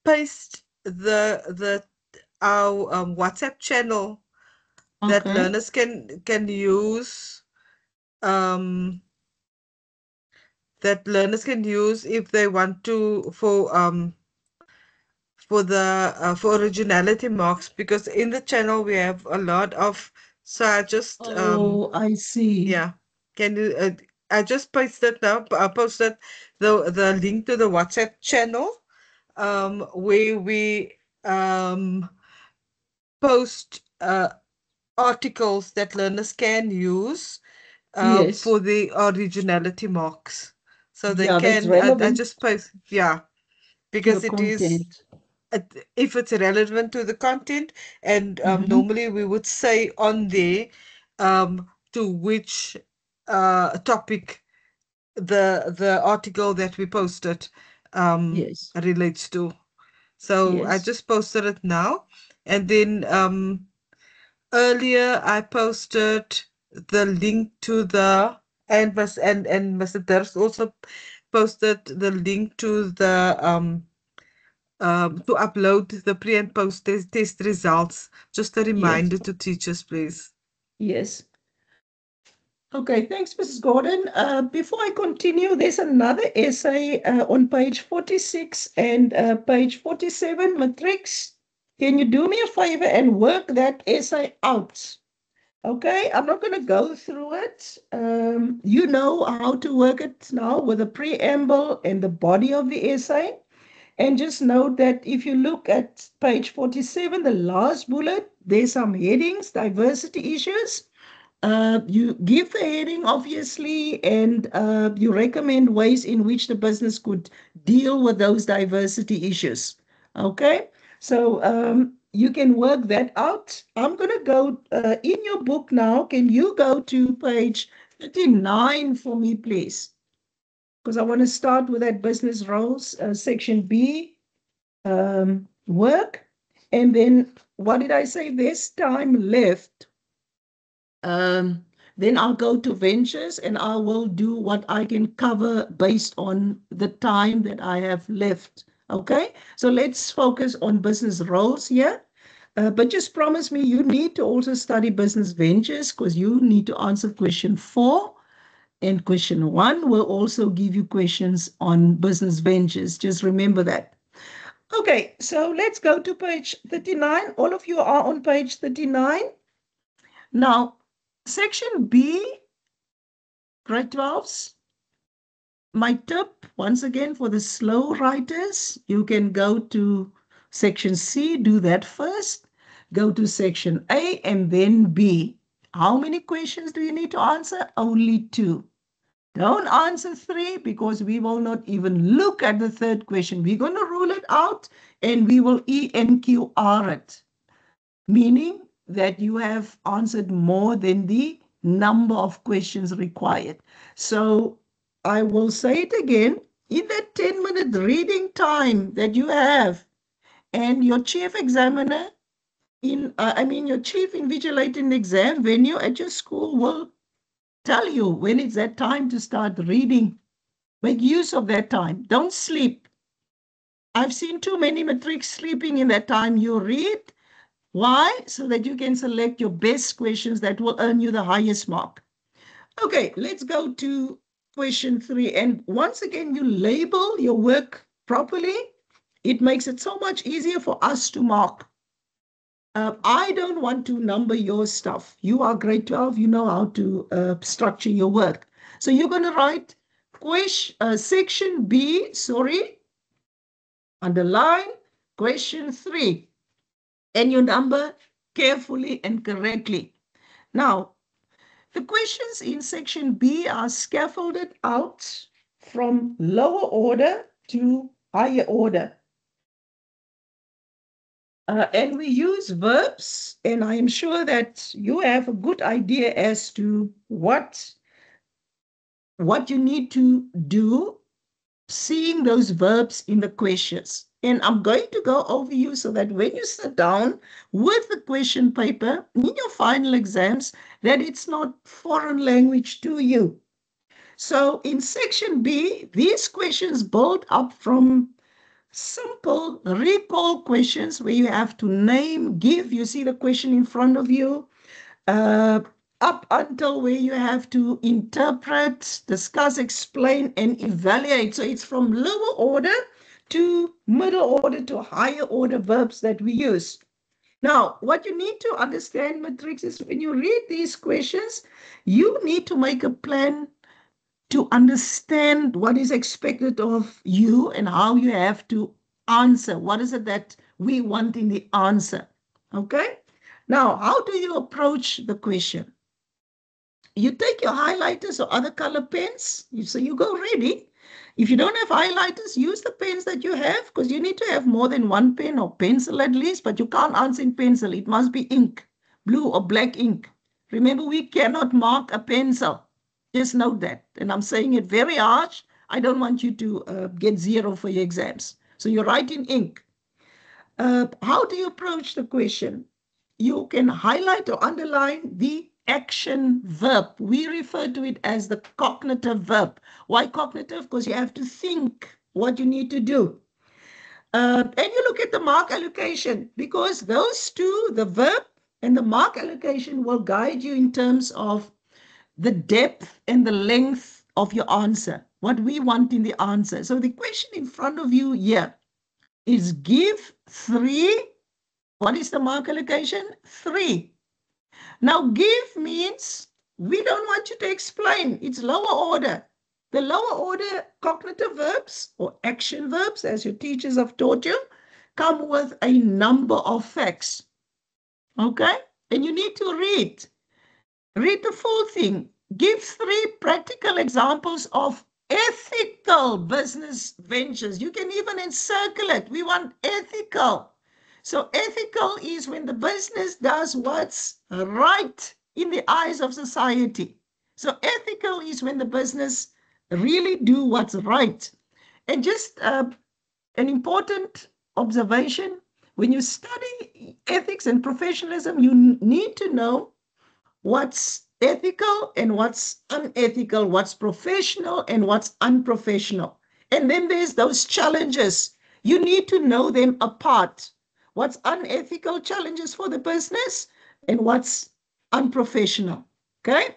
paste the our WhatsApp channel that okay. learners can use um if they want to for the for originality marks, because in the channel we have a lot of, so I just Oh, I see. yeah, can you I just posted now, I posted the link to the WhatsApp channel where we post articles that learners can use Yes. for the originality marks. So they Yeah, that's can, I relevant just post, yeah, to the because it is, content. if it's relevant to the content, and Mm-hmm. normally we would say on there to which topic the article that we posted Yes. relates to. So I Yes. just posted it now, and then earlier I posted the link to the, and Mr. Durs also posted the link to the to upload the pre and post test results. Just a Yes. reminder to teachers, please. Yes. Okay, thanks, Mrs. Gordon. Before I continue, there's another essay on page 46 and page 47, Matrix. Can you do me a favor and work that essay out? Okay, I'm not going to go through it. You know how to work it now with the preamble and the body of the essay. And just note that if you look at page 47, the last bullet, there's some headings, diversity issues. You give the heading, obviously, and you recommend ways in which the business could deal with those diversity issues. Okay, so you can work that out. I'm going to go in your book now. Can you go to page 39 for me, please? Because I want to start with that business roles, section B, work. And then what did I say? There's time left. Um, then I'll go to ventures and I will do what I can cover based on the time that I have left. Okay, so let's focus on business roles here. But just promise me you need to also study business ventures because you need to answer question 4. And question 1 will also give you questions on business ventures. Just remember that. Okay, so let's go to page 39. All of you are on page 39. Now, section B, grade 12s. My tip, once again, for the slow writers, you can go to section C, do that first. Go to section A and then B. How many questions do you need to answer? Only 2. Don't answer 3 because we will not even look at the third question. We're going to rule it out and we will ENQR it, meaning that you have answered more than the number of questions required. So I will say it again, in that 10-minute reading time that you have, and your chief examiner your chief invigilating exam venue at your school will tell you when it's that time to start reading. Make use of that time. Don't sleep. I've seen too many matrics sleeping in that time you read. Why? So that you can select your best questions that will earn you the highest mark. Okay, let's go to question 3. And once again, you label your work properly. It makes it so much easier for us to mark. I don't want to number your stuff. You are grade 12, you know how to structure your work. So you're going to write section B, underline question 3, and you number carefully and correctly. Now, the questions in section B are scaffolded out from lower order to higher order. And we use verbs, and I am sure that you have a good idea as to what you need to do, seeing those verbs in the questions. And I'm going to go over you so that when you sit down with the question paper in your final exams, that it's not foreign language to you. So in section B, these questions build up from simple recall questions where you have to name, give, you see the question in front of you, uh, up until where you have to interpret, discuss, explain, and evaluate. So it's from lower order to middle order to higher order verbs that we use. Now, what you need to understand, Matrix, is when you read these questions, you need to make a plan to understand what is expected of you and how you have to answer. What is it that we want in the answer? Okay. Now, how do you approach the question? You take your highlighters or other color pens. So you go ready. If you don't have highlighters, use the pens that you have because you need to have more than one pen or pencil at least, but you can't answer in pencil. It must be ink, blue or black ink. Remember, we cannot mark a pencil. Just note that. And I'm saying it very harsh. I don't want you to get zero for your exams. So you write in ink. How do you approach the question? You can highlight or underline the action verb. We refer to it as the cognitive verb. Why cognitive? Because you have to think what you need to do. And you look at the mark allocation because those two, the verb and the mark allocation, will guide you in terms of the depth and the length of your answer, what we want in the answer. So the question in front of you here is give 3. What is the mark allocation? 3. Now, give means we don't want you to explain. It's lower order. The lower order cognitive verbs or action verbs, as your teachers have taught you, come with a number of facts. Okay? And you need to read. Read the full thing. Give 3 practical examples of ethical business ventures. You can even encircle it. We want ethical. So ethical is when the business does what's right in the eyes of society. So ethical is when the business really do what's right. And just an important observation, when you study ethics and professionalism, you need to know what's ethical and what's unethical, what's professional and what's unprofessional. And then there's those challenges. You need to know them apart. What's unethical challenges for the business and what's unprofessional. Okay?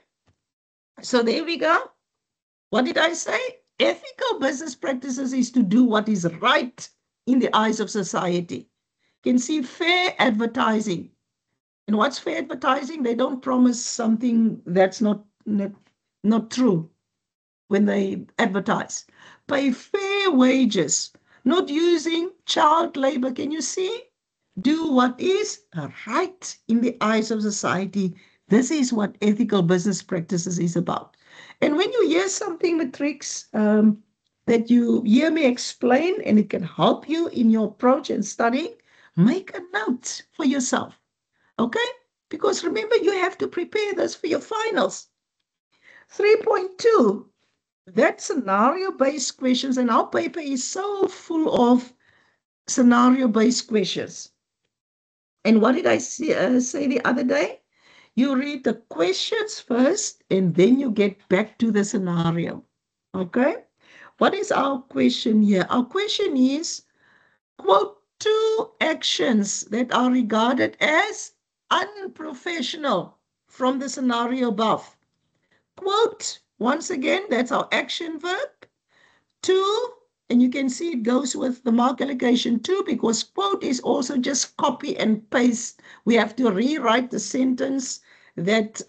So there we go. What did I say? Ethical business practices is to do what is right in the eyes of society. You can see fair advertising. And what's fair advertising? They don't promise something that's not true when they advertise. Pay fair wages, not using child labor. Can you see? Do what is right in the eyes of society. This is what ethical business practices is about. And when you hear something, Matrix, that you hear me explain and it can help you in your approach and studying, make a note for yourself. Okay? Because remember, you have to prepare this for your finals. 3.2, that scenario-based questions, and our paper is so full of scenario-based questions. And what did I say the other day? You read the questions first, and then you get back to the scenario. Okay? What is our question here? Our question is, quote 2 actions that are regarded as unprofessional from the scenario above. Quote, once again, that's our action verb. 2, and you can see it goes with the mark allocation 2 because quote is also just copy and paste. We have to rewrite the sentence that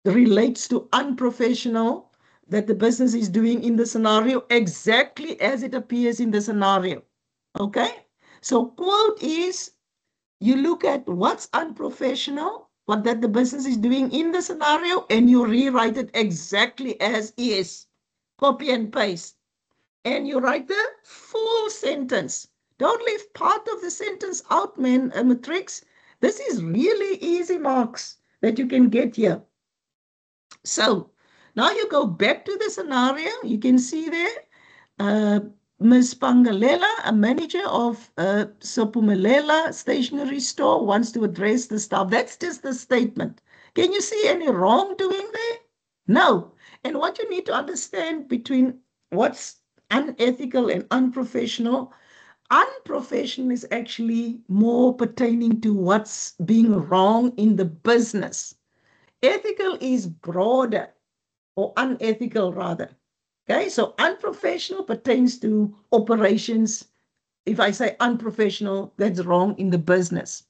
relates to unprofessional that the business is doing in the scenario exactly as it appears in the scenario. Okay? So quote is you look at what's unprofessional, what that the business is doing in the scenario, and you rewrite it exactly as is. Copy and paste. And you write the full sentence. Don't leave part of the sentence out, man, Matrix. This is really easy marks that you can get here. So now you go back to the scenario. You can see there, Ms. Pangalela, a manager of Sopumelela Stationery Store, wants to address the staff. That's just the statement. Can you see any wrongdoing there? No. And what you need to understand between what's unethical and unprofessional, unprofessional is actually more pertaining to what's being wrong in the business. Ethical is broader, or unethical rather. Okay, so unprofessional pertains to operations. If I say unprofessional, that's wrong in the business.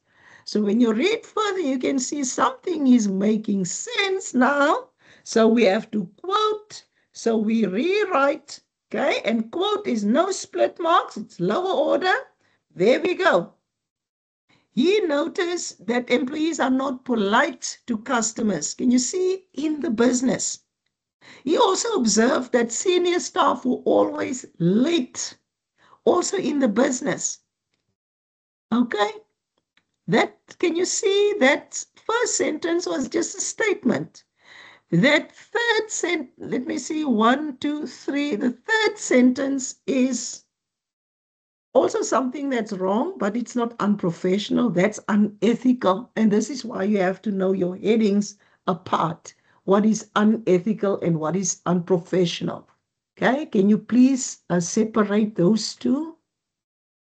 So when you read further, you can see something is making sense now. So we have to quote. So we rewrite, okay, and quote is no split marks, it's lower order. There we go. He noticed that employees are not polite to customers. Can you see in the business? He also observed that senior staff were always late, also in the business. Okay, that can you see that first sentence was just a statement. That third sentence, let me see, 1, 2, 3. The third sentence is also something that's wrong, but it's not unprofessional. That's unethical. And this is why you have to know your headings apart. What is unethical and what is unprofessional? Okay, can you please separate those two?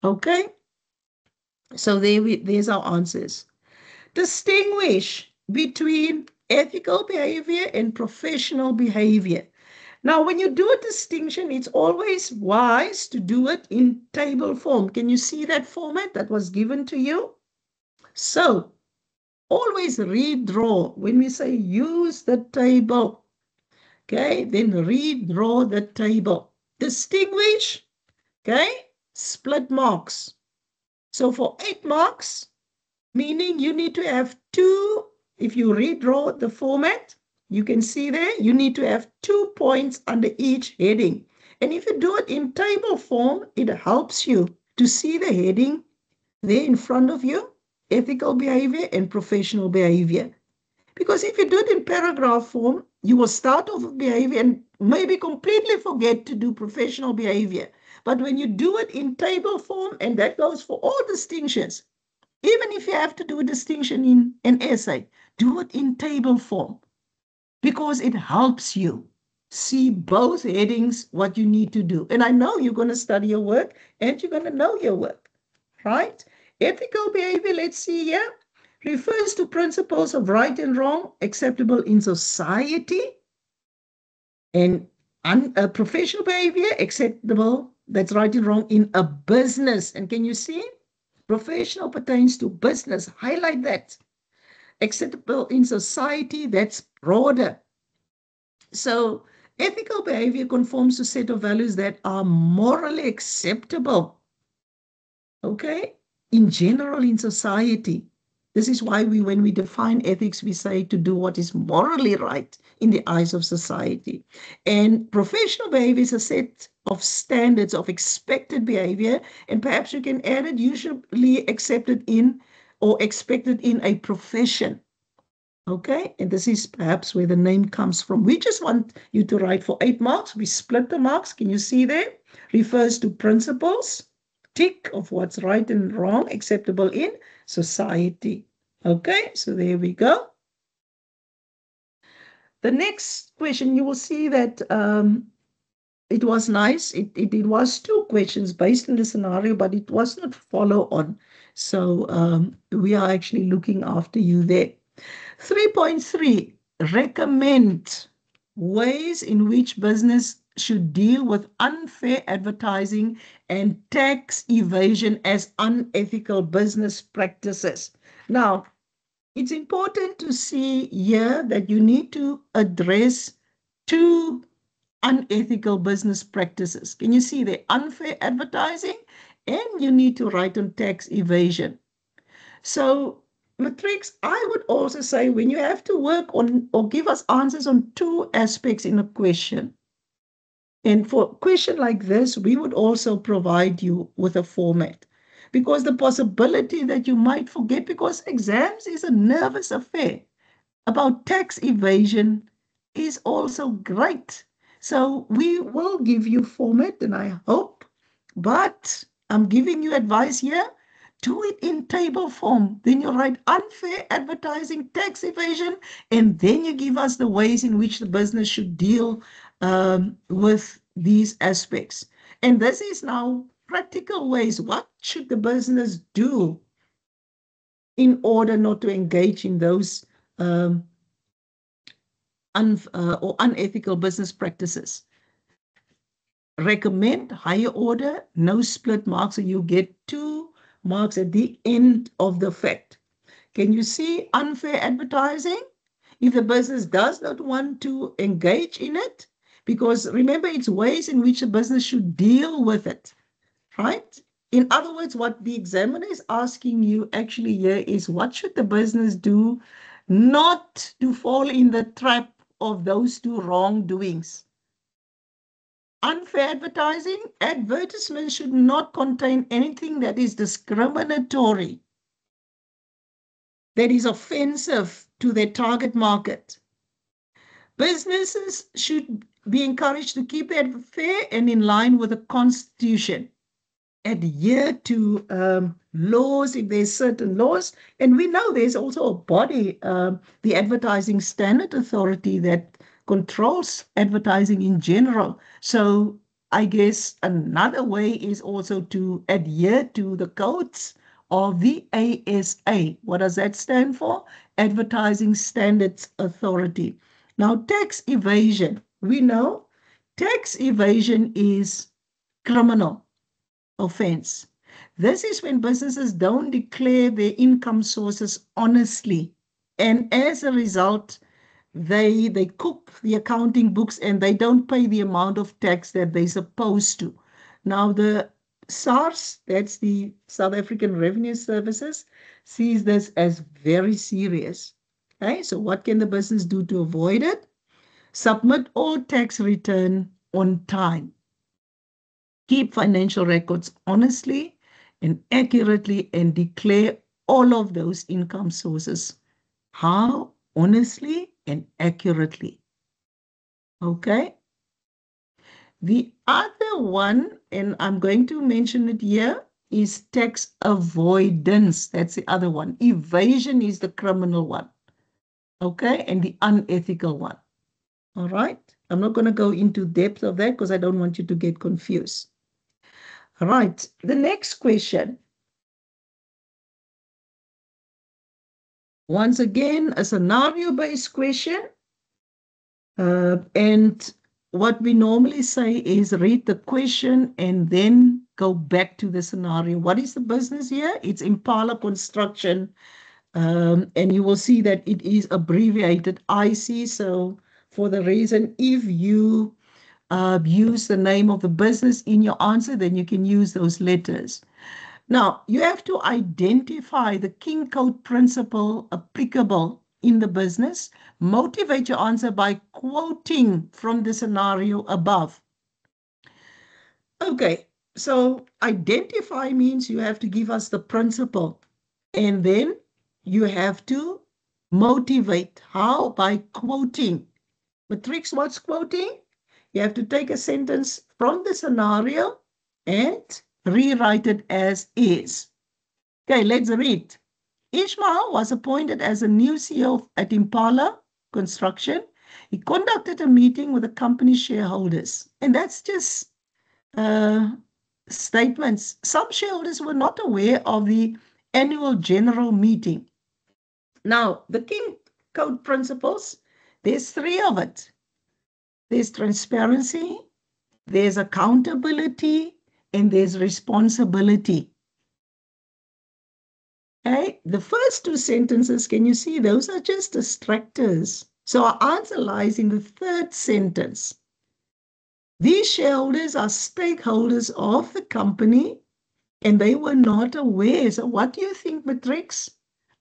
Okay, so there's our answers. Distinguish between ethical behavior and professional behavior. Now, when you do a distinction, it's always wise to do it in table form. Can you see that format that was given to you? So, always redraw. When we say use the table, okay, then redraw the table. Distinguish, okay, split marks. So for 8 marks, meaning you need to have 2, if you redraw the format, you can see there, you need to have 2 points under each heading. And if you do it in table form, it helps you to see the heading there in front of you, ethical behavior and professional behavior. Because if you do it in paragraph form, you will start off with behavior and maybe completely forget to do professional behavior. But when you do it in table form, and that goes for all distinctions, even if you have to do a distinction in an essay, do it in table form because it helps you see both headings, what you need to do. And I know you're going to study your work and you're going to know your work, right? Ethical behavior, let's see here, refers to principles of right and wrong acceptable in society, and professional behavior acceptable, that's right and wrong in a business. And can you see? Professional pertains to business. Highlight that. Acceptable in society, that's broader. So ethical behavior conforms to a set of values that are morally acceptable, okay, in general in society. This is why when we define ethics, we say to do what is morally right in the eyes of society. And professional behavior is a set of standards of expected behavior, and perhaps you can add it, usually accepted in or expected in a profession. Okay, and this is perhaps where the name comes from. We just want you to write for 8 marks. We split the marks. Can you see there? Refers to principles, tick of what's right and wrong, acceptable in society. Okay, so there we go. The next question, you will see that it was nice. It was 2 questions based on the scenario, but it was not follow on. So we are actually looking after you there. 3.3, recommend ways in which business should deal with unfair advertising and tax evasion as unethical business practices. Now, it's important to see here that you need to address 2 unethical business practices. Can you see the unfair advertising? And you need to write on tax evasion. So Matrix, I would also say when you have to work on or give us answers on 2 aspects in a question, and for a question like this, we would also provide you with a format because the possibility that you might forget, because exams is a nervous affair, about tax evasion is also great. So we will give you format, and I hope But I'm giving you advice here. Do it in table form. Then you write unfair advertising, tax evasion, and then you give us the ways in which the business should deal with these aspects. And this is now practical ways. What should the business do in order not to engage in those um, or unethical business practices? Recommend higher order, no split marks, so you get 2 marks at the end of the fact. Can you see unfair advertising? If the business does not want to engage in it, because remember, it's ways in which the business should deal with it, right? In other words, what the examiner is asking you actually here is what should the business do not to fall in the trap of those 2 wrongdoings? Unfair advertising, advertisements should not contain anything that is discriminatory, that is offensive to their target market. Businesses should be encouraged to keep it fair and in line with the Constitution. Adhere to laws if there's certain laws. And we know there's also a body, the Advertising Standard Authority, that controls advertising in general. So I guess another way is also to adhere to the codes of the ASA. What does that stand for? Advertising Standards Authority. Now, tax evasion. We know tax evasion is criminal offense. This is when businesses don't declare their income sources honestly. And as a result, they cook the accounting books and they don't pay the amount of tax that they're supposed to. Now, the SARS, that's the South African Revenue Services, sees this as very serious. Okay, so what can the business do to avoid it? Submit all tax return on time. Keep financial records honestly and accurately and declare all of those income sources. How? Honestly and accurately. Okay? The other one, and I'm going to mention it here, is tax avoidance. That's the other one. Evasion is the criminal one. Okay? And the unethical one. All right? I'm not going to go into depth of that because I don't want you to get confused. Right. The next question. Once again, a scenario-based question. And what we normally say is read the question and then go back to the scenario. What is the business here? It's Impala Construction. And you will see that it is abbreviated IC. So for the reason, if you use the name of the business in your answer, then you can use those letters. Now, you have to identify the King Code principle applicable in the business. Motivate your answer by quoting from the scenario above. Okay, so identify means you have to give us the principle. And then you have to motivate. How? By quoting. Matrix, what's quoting? You have to take a sentence from the scenario and rewrite it as is. Okay, let's read. Ishmael was appointed as a new CEO at Impala Construction. He conducted a meeting with the company shareholders. And that's just statements. Some shareholders were not aware of the annual general meeting. Now, the King Code principles, there's 3 of it. There's transparency, there's accountability, and there's responsibility. Okay, the first 2 sentences, can you see those are just distractors? So our answer lies in the 3rd sentence. These shareholders are stakeholders of the company and they were not aware. So what do you think, Matrix?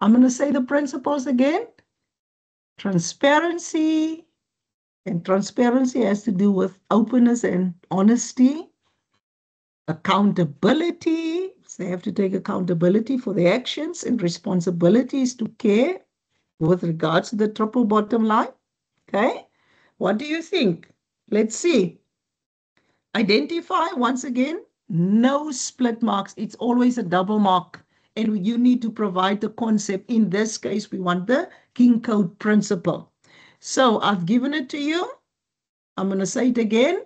I'm going to say the principles again. Transparency, and transparency has to do with openness and honesty. Accountability, so they have to take accountability for their actions, and responsibilities to care with regards to the triple bottom line. Okay, what do you think? Let's see. Identify once again no split marks. It's always a double mark. And you need to provide the concept. In this case, we want the King Code principle. So I've given it to you. I'm going to say it again.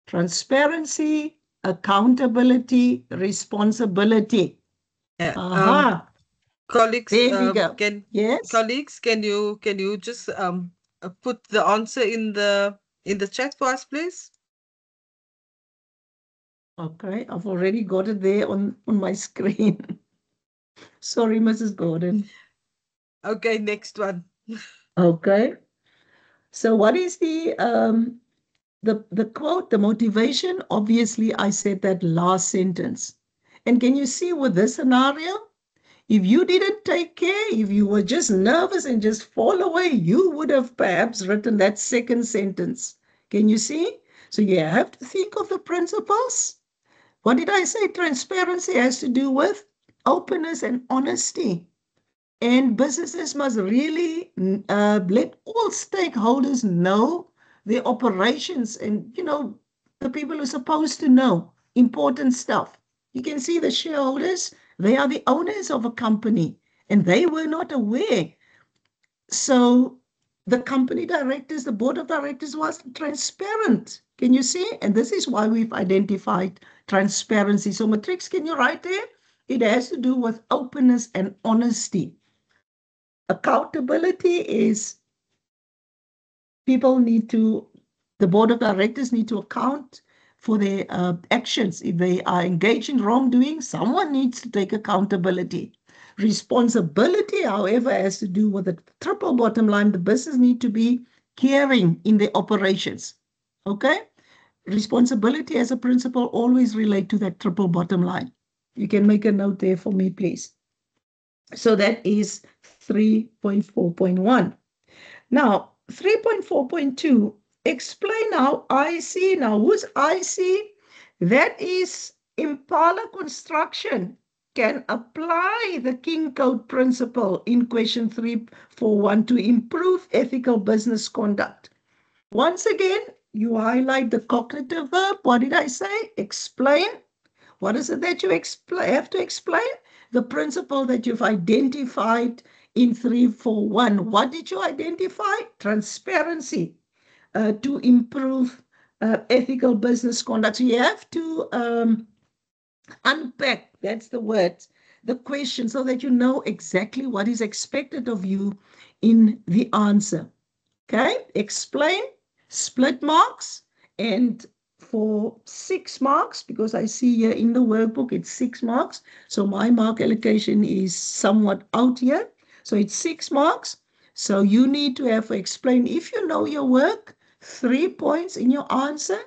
Transparency, accountability, responsibility. Yeah. Aha, Colleagues, there we go. can Yes. colleagues, can you just put the answer in the chat for us, please? Okay, I've already got it there on my screen. Sorry, Mrs. Gordon. Okay, next one. Okay. So what is the quote, the motivation? Obviously, I said that last sentence. And can you see with this scenario? If you didn't take care, if you were just nervous and just fall away, you would have perhaps written that second sentence. Can you see? So you have to think of the principles. What did I say? Transparency has to do with openness and honesty. And businesses must really let all stakeholders know their operations and, the people who are supposed to know important stuff. You can see the shareholders, they are the owners of a company and they were not aware. So the company directors, the board of directors wasn't transparent. Can you see? And this is why we've identified transparency. So Matrix, can you write there? It has to do with openness and honesty. Accountability is the board of directors need to account for their actions. If they are engaged in wrongdoing, someone needs to take accountability. Responsibility, however, has to do with the triple bottom line. The business need to be caring in their operations. Okay? Responsibility as a principle always relate to that triple bottom line. You can make a note there for me, please. So that is 3.4.1. Now, 3.4.2, explain how IC. Now, who's IC? That is Impala Construction can apply the King Code principle in question 341 to improve ethical business conduct. Once again, you highlight the cognitive verb. What did I say? Explain. What is it that you have to explain? The principle that you've identified in 341. What did you identify? Transparency to improve ethical business conduct. So you have to unpack, that's the word, the question so that you know exactly what is expected of you in the answer. Okay, explain, split marks, and for 6 marks, because I see here in the workbook it's 6 marks, so my mark allocation is somewhat out here. So it's 6 marks. So you need to have explain, if you know your work, 3 points in your answer,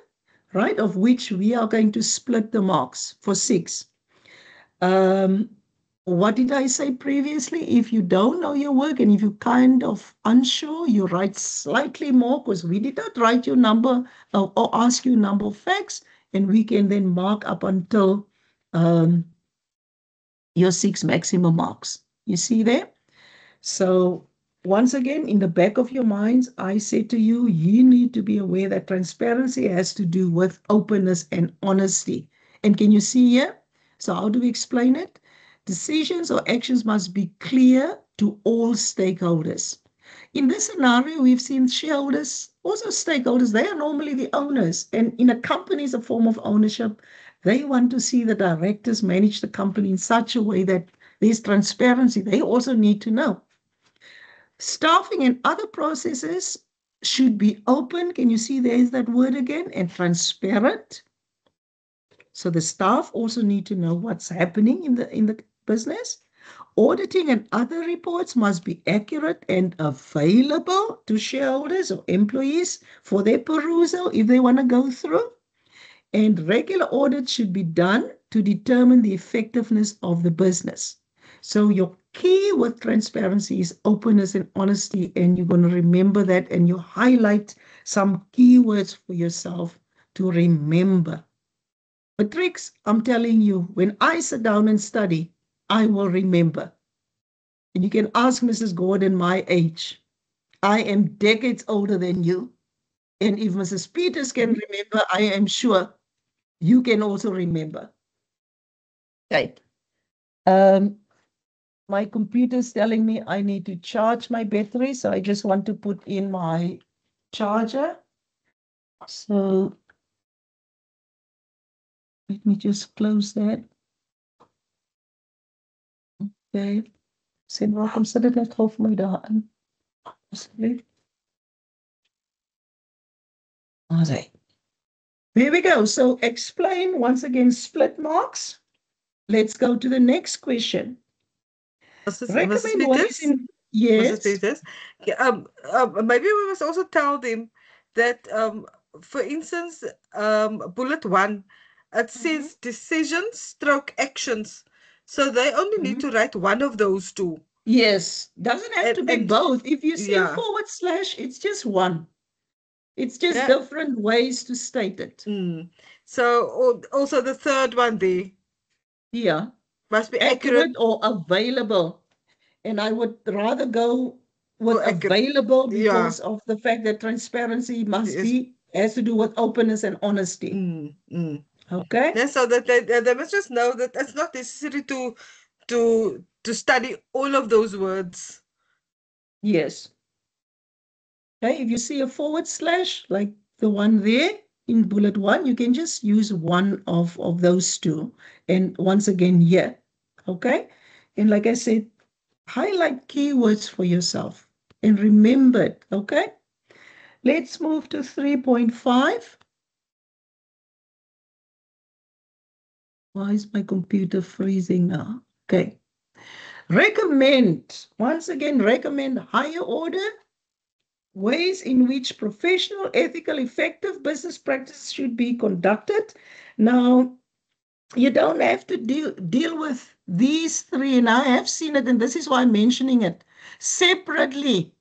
right, of which we are going to split the marks for 6. What did I say previously? If you don't know your work and if you're kind of unsure, you write slightly more, because we did not write your number or ask you number of facts, and we can then mark up until your 6 maximum marks. You see there? So once again, in the back of your minds, I said to you, you need to be aware that transparency has to do with openness and honesty. And can you see here? So how do we explain it? Decisions or actions must be clear to all stakeholders. In this scenario, we've seen shareholders, also stakeholders, they are normally the owners. And in a company, is a form of ownership. They want to see the directors manage the company in such a way that there's transparency. They also need to know. Staffing and other processes should be open. Can you see there's that word again? And transparent. So the staff also need to know what's happening in the business. Auditing and other reports must be accurate and available to shareholders or employees for their perusal if they want to go through. And regular audits should be done to determine the effectiveness of the business. So your key with transparency is openness and honesty, and you're going to remember that, and you highlight some keywords for yourself to remember. Matrix, I'm telling you, when I sit down and study, I will remember. And you can ask Mrs. Gordon my age. I am decades older than you. And if Mrs. Peters can remember, I am sure you can also remember. Okay. My computer's telling me I need to charge my battery, so I just want to put in my charger. So let me just close that. Okay. Sien welkom sit dit net gou vir my daarin. Asseblief. Okay. There we go. So explain once again split marks. Let's go to the next question. Recommend what is in... Yes. Yeah, maybe we must also tell them that, for instance, bullet 1, it says decisions stroke actions. So they only need to write one of those two. Yes, doesn't have to be both. If you see yeah. forward slash, it's just one. It's just different ways to state it. So also the third one there. Yeah. Must be accurate or available. And I would rather go with available because of the fact that transparency must be, has to do with openness and honesty. Okay. Yeah, so that they must just know that it's not necessary to study all of those words. Yes. Okay, if you see a forward slash like the one there in bullet 1, you can just use one of those two. And once again, here. Okay. And like I said, highlight keywords for yourself and remember it. Okay. Let's move to 3.5. Why is my computer freezing now? Okay. Recommend. Once again, recommend higher order ways in which professional, ethical, effective business practices should be conducted. Now, you don't have to deal with these three, and I have seen it, and this is why I'm mentioning it separately.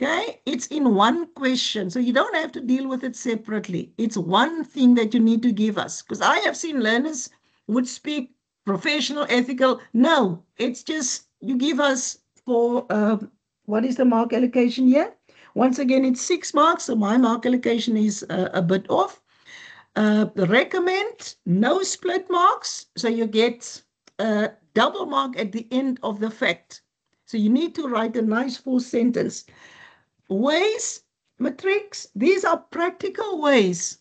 Okay, it's in one question, so you don't have to deal with it separately. It's one thing that you need to give us, because I have seen learners would speak professional, ethical. No, it's just you give us for, what is the mark allocation here? Once again, it's 6 marks, so my mark allocation is a bit off. Recommend no split marks, so you get a double mark at the end of the fact. So you need to write a nice full sentence. Ways, matrix, these are practical ways,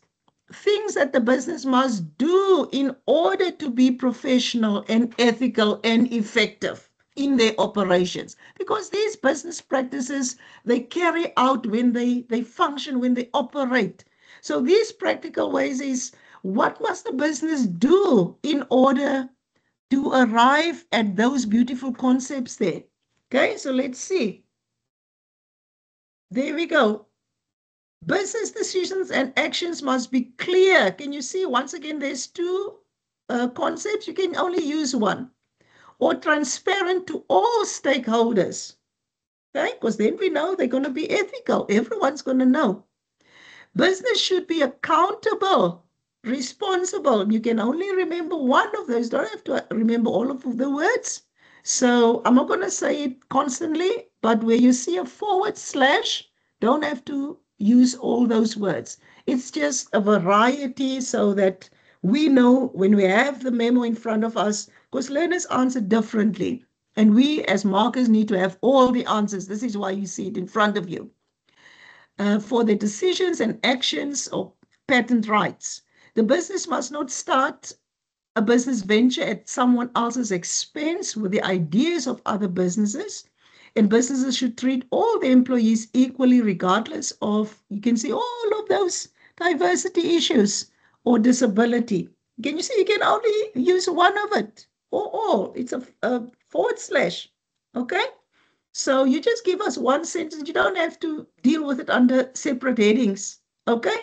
things that the business must do in order to be professional and ethical and effective in their operations. Because these business practices, they carry out when they function, when they operate. So these practical ways is what must the business do in order to arrive at those beautiful concepts there. Okay, so let's see. There we go. Business decisions and actions must be clear. Can you see? Once again, there's two concepts. You can only use one. Or transparent to all stakeholders. Okay? Because then we know they're going to be ethical. Everyone's going to know. Business should be accountable, responsible. You can only remember one of those. Don't have to remember all of the words. So I'm not going to say it constantly, but where you see a forward slash, don't have to use all those words. It's just a variety so that we know when we have the memo in front of us, because learners answer differently. And we as markers need to have all the answers. This is why you see it in front of you. For the decisions and actions of patent rights. The business must not start a business venture at someone else's expense with the ideas of other businesses. And businesses should treat all the employees equally, regardless of, you can see all of those diversity issues or disability. Can you see, you can only use one of it or all. It's a forward slash, okay? So you just give us one sentence. You don't have to deal with it under separate headings, okay?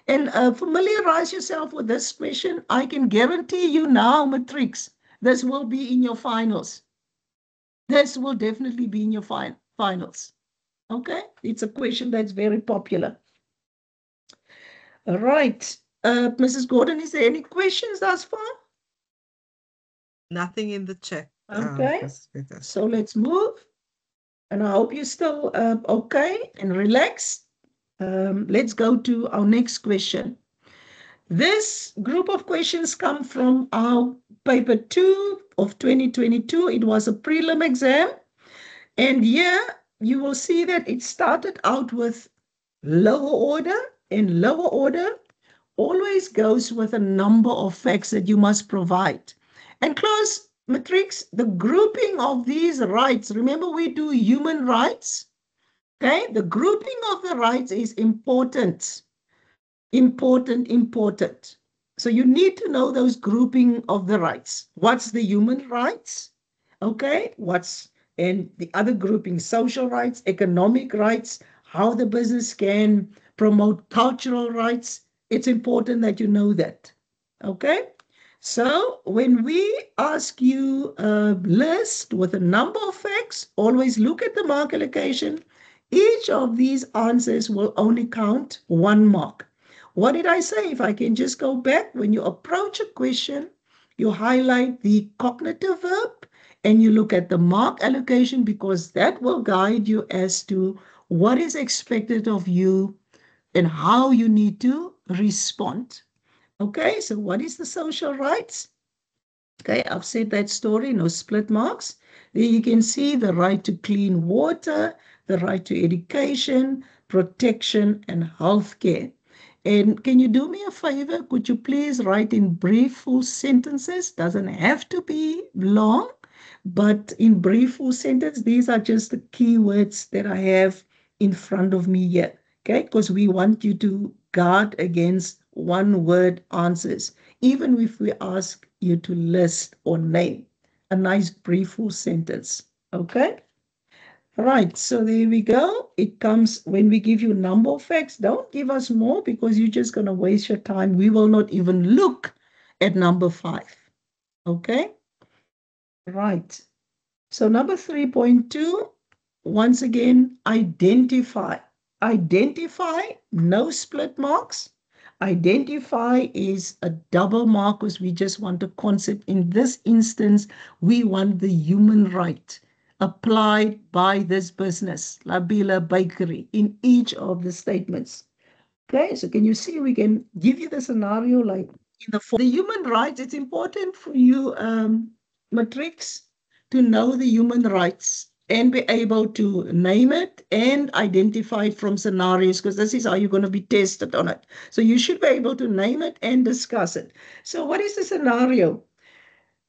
And familiarize yourself with this question. I can guarantee you now, matrix, this will be in your finals. This will definitely be in your finals, okay? It's a question that's very popular. All right. Mrs. Gordon, is there any questions thus far? Nothing in the chat. Okay. So let's move. And I hope you're still okay and relaxed. Let's go to our next question. This group of questions come from our paper 2 of 2022. It was a prelim exam. And here you will see that it started out with lower order, and lower order always goes with a number of facts that you must provide. And close matrix, the grouping of these rights, remember we do human rights, okay? The grouping of the rights is important, important, important. So you need to know those grouping of the rights. What's the human rights? Okay, and the other grouping, social rights, economic rights, how the business can promote cultural rights. It's important that you know that. Okay, so when we ask you a list with a number of facts, always look at the mark allocation. Each of these answers will only count 1 mark. What did I say? If I can just go back, when you approach a question, you highlight the cognitive verb and you look at the mark allocation, because that will guide you as to what is expected of you and how you need to respond. Okay, so what is the social rights? Okay, I've said that story, no split marks. There you can see the right to clean water, the right to education, protection, and healthcare. And can you do me a favor? Could you please write in brief, full sentences? Doesn't have to be long, but in brief, full sentence, these are just the keywords that I have in front of me here. Okay, because we want you to guard against one-word answers, even if we ask you to list or name a nice brief full sentence. Okay. Right, so there we go. It comes when we give you number of facts. Don't give us more because you're just going to waste your time. We will not even look at number 5. Okay, right. So number 3.2, once again, identify. Identify, no split marks. Identify is a double mark because we just want a concept. In this instance, we want the human right applied by this business, Labila Bakery, in each of the statements. Okay, so can you see we can give you the scenario like in the human rights? It's important for you, Matrix, to know the human rights and be able to name it and identify it from scenarios, because this is how you're going to be tested on it. So you should be able to name it and discuss it. So what is the scenario?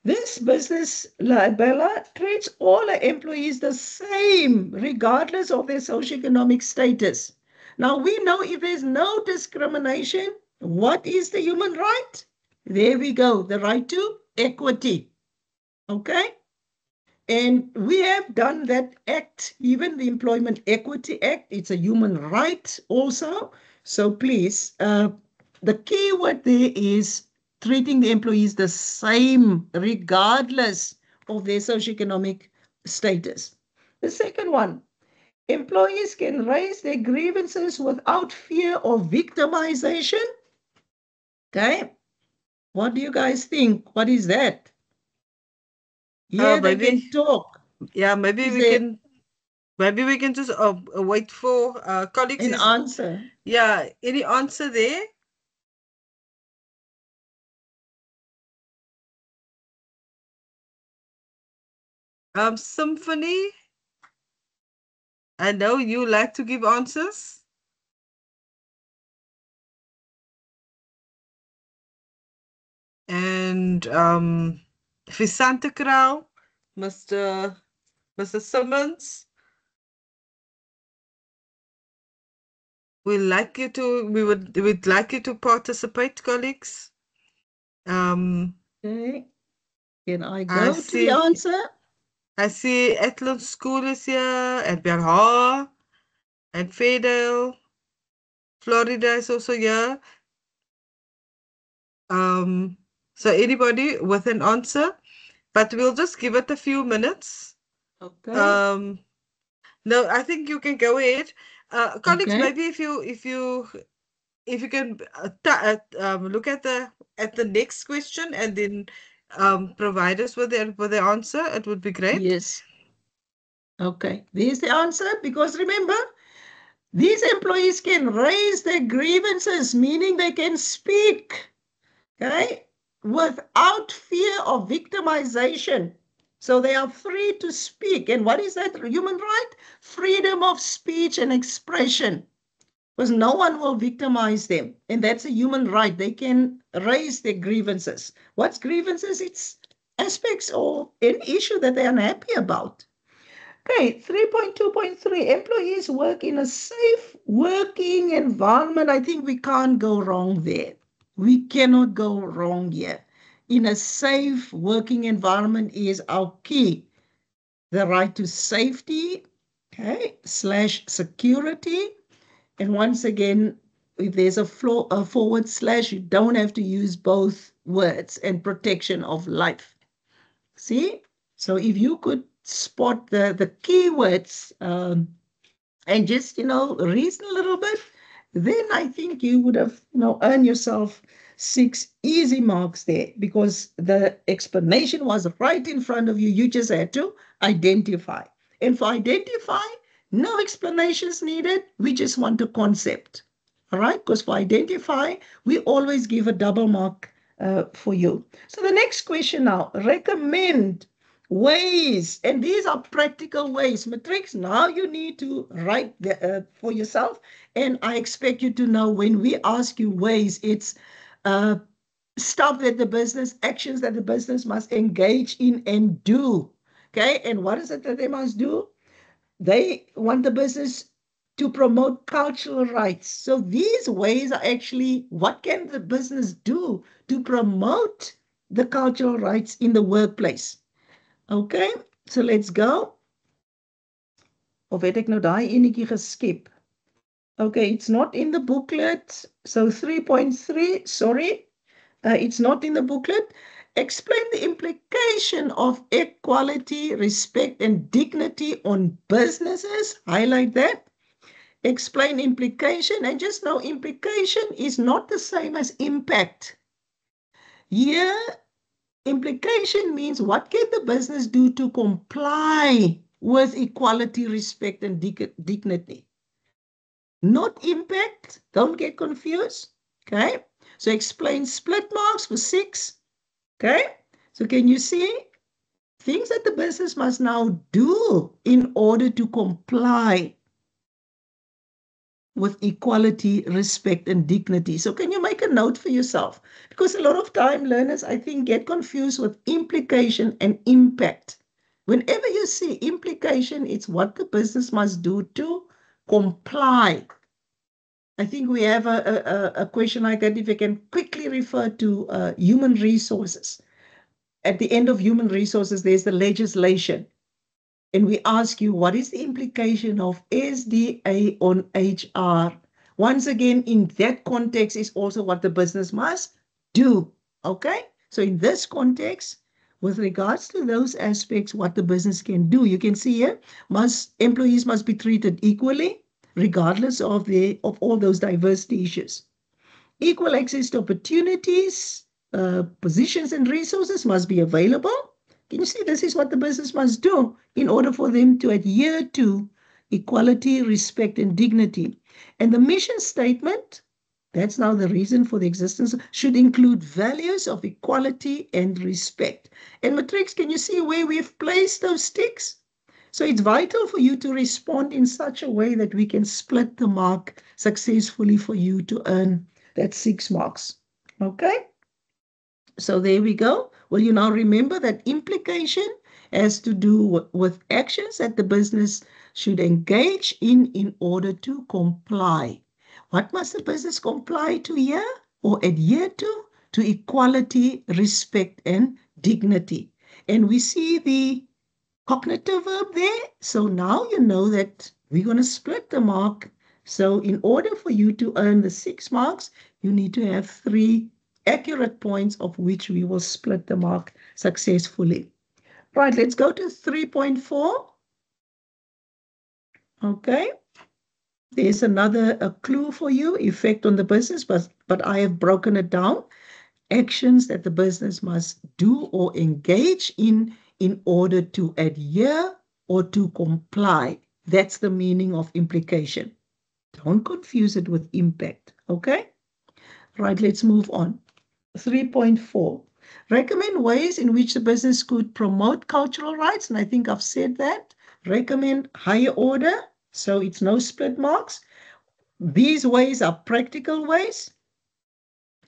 This business, Bella, treats all her employees the same, regardless of their socioeconomic status. Now, we know if there's no discrimination, what is the human right? There we go, the right to equity. Okay? And we have done that act, even the Employment Equity Act, it's a human right also. So please, the key word there is treating the employees the same, regardless of their socioeconomic status. The second one, employees can raise their grievances without fear of victimization. Okay, what do you guys think? What is that? Yeah, they Maybe, can talk. yeah, maybe Is we there can, just wait for colleagues. an Is answer? Yeah, any answer there? Symphony. I know you like to give answers. And Visante Krau, Mr. Simmons, we'd like you to participate, colleagues. Okay. Can I I go to the see answer? I see Ethlon School is here, and Belha, and Fayetteville. Florida is also here. So anybody with an answer, but we'll just give it a few minutes. Okay. Um, no, I think you can go ahead. Colleagues, Okay. maybe if you can look at the next question and then provide us with the answer, it would be great. Yes. Okay. There's the answer, because remember, These employees can raise their grievances, meaning they can speak, okay, without fear of victimization. So they are free to speak. And what is that human right? Freedom of speech and expression. Because no one will victimize them. And that's a human right. They can raise their grievances. What's grievances? It's aspects or an issue that they're unhappy about. Okay, 3.2.3, employees work in a safe working environment. I think we can't go wrong there. We cannot go wrong here. In a safe working environment is our key. The right to safety, okay, slash security. And once again, if there's a forward slash, you don't have to use both words, and protection of life. See? So if you could spot the keywords and just, reason a little bit, then I think you would have, earned yourself 6 easy marks there, because the explanation was right in front of you. You just had to identify. And for identify, no explanations needed. We just want a concept. All right? Because for identify, we always give a double mark for you. So the next question now, recommend ways, and these are practical ways. Matrix, now you need to write for yourself, and I expect you to know when we ask you ways, it's stuff that the business, actions that the business must engage in and do. Okay, and what is it that they must do? They want the business to promote cultural rights. So these ways are actually what can the business do to promote the cultural rights in the workplace. Okay, so let's go. Of het ek nou daai enetjie geskep? Okay, it's not in the booklet. So 3.3, sorry, it's not in the booklet. Explain the implication of equality, respect, and dignity on businesses. Highlight that. Explain implication, and just know implication is not the same as impact. Here, implication means what can the business do to comply with equality, respect, and dignity. Not impact. Don't get confused. Okay. So explain split marks for 6. Okay. So can you see things that the business must now do in order to comply with equality, respect, and dignity? So can you make a note for yourself? Because a lot of time learners, I think, get confused with implication and impact. Whenever you see implication, it's what the business must do to comply. I think we have a question like that. If you can quickly refer to human resources. At the end of human resources, there's the legislation. And we ask you, what is the implication of SDA on HR? Once again, in that context is also what the business must do. Okay? So in this context, with regards to those aspects, what the business can do, you can see here, employees must be treated equally, regardless of all those diversity issues. Equal access to opportunities, positions and resources must be available. Can you see this is what the business must do in order for them to adhere to equality, respect, and dignity? And the mission statement, that's now the reason for the existence, should include values of equality and respect. And Matrix, can you see where we've placed those ticks? So it's vital for you to respond in such a way that we can split the mark successfully for you to earn that 6 marks. Okay? So there we go. Well, you now remember that implication has to do with actions that the business should engage in order to comply. What must the business comply to here or adhere to? To equality, respect, and dignity. And we see the cognitive verb there. So now you know that we're going to split the mark. So in order for you to earn the 6 marks, you need to have 3 accurate points, of which we will split the mark successfully. Right, let's go to 3.4. Okay. There's a clue for you, effect on the business, but I have broken it down. Actions that the business must do or engage in order to adhere or to comply. That's the meaning of implication. Don't confuse it with impact. Okay? Right, let's move on. 3.4. Recommend ways in which the business could promote cultural rights. And I think I've said that. Recommend higher order. So it's no split marks. These ways are practical ways.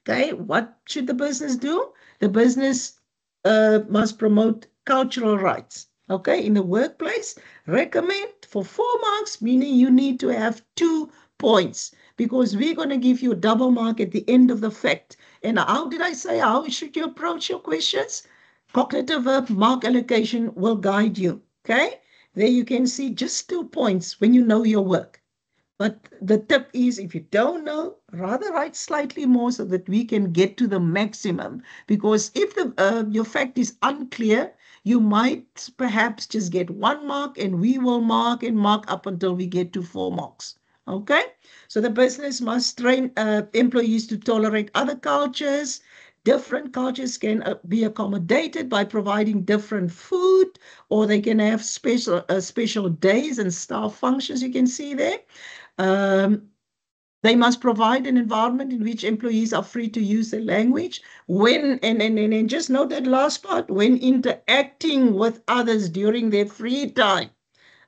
Okay, what should the business do? The business must promote cultural rights. Okay, in the workplace, recommend for 4 marks, meaning you need to have 2 points because we're going to give you a double mark at the end of the fact. And how did I say, how should you approach your questions? Cognitive verb mark allocation will guide you. Okay, there you can see just 2 points when you know your work. But the tip is if you don't know, rather write slightly more so that we can get to the maximum. Because if your fact is unclear, you might perhaps just get 1 mark and we will mark and mark up until we get to 4 marks. Okay? So the business must train employees to tolerate other cultures. Different cultures can be accommodated by providing different food, or they can have special days and staff functions you can see there. Um, they must provide an environment in which employees are free to use their language when, and just note that last part, when interacting with others during their free time.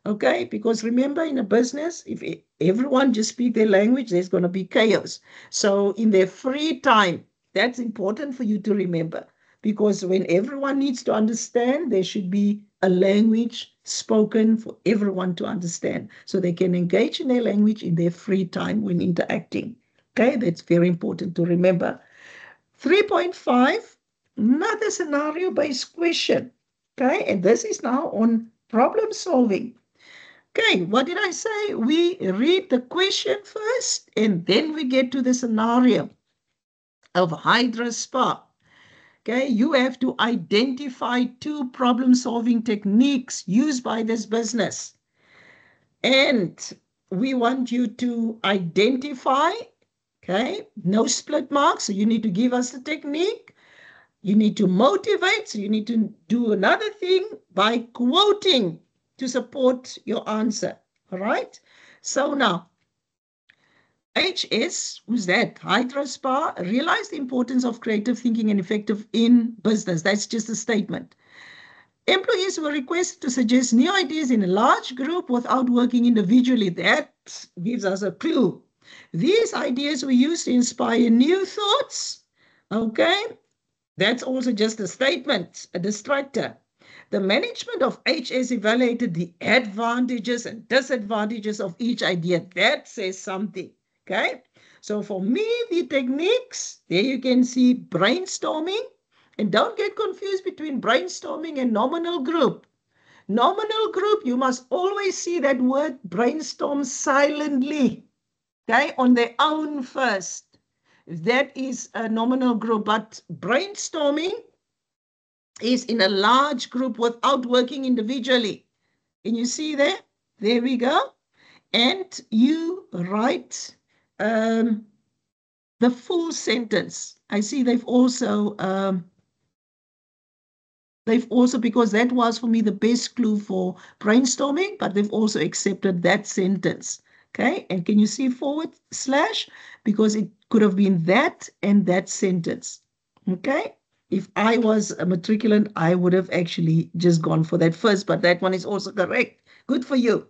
Okay, because remember in a business, if everyone just speak their language, there's going to be chaos. So in their free time, that's important for you to remember because when everyone needs to understand, there should be a language spoken for everyone to understand so they can engage in their language in their free time when interacting. Okay, that's very important to remember. 3.5, another scenario-based question. Okay, and this is now on problem solving. Okay, what did I say? We read the question first and then we get to the scenario of Hydra Spa. Okay, you have to identify 2 problem-solving techniques used by this business. And we want you to identify, okay, no split marks. So you need to give us the technique. You need to motivate. So you need to do another thing by quoting to support your answer. All right. So now, HS, who's that? Hydra Spa, realize the importance of creative thinking and effective in business. That's just a statement. Employees were requested to suggest new ideas in a large group without working individually. That gives us a clue. These ideas were used to inspire new thoughts. Okay, that's also just a statement, a distractor. The management of HS evaluated the advantages and disadvantages of each idea. That says something. Okay, so for me, the techniques, there you can see brainstorming. And don't get confused between brainstorming and nominal group. Nominal group, you must always see that word brainstorm silently, okay, on their own first. That is a nominal group, but brainstorming is in a large group without working individually. Can you see there? There we go. And you write the full sentence. I see they've also, because that was for me the best clue for brainstorming, but they've also accepted that sentence. Okay, and can you see forward slash? Because it could have been that and that sentence. Okay, if I was a matriculant, I would have actually just gone for that first, but that one is also correct. Good for you.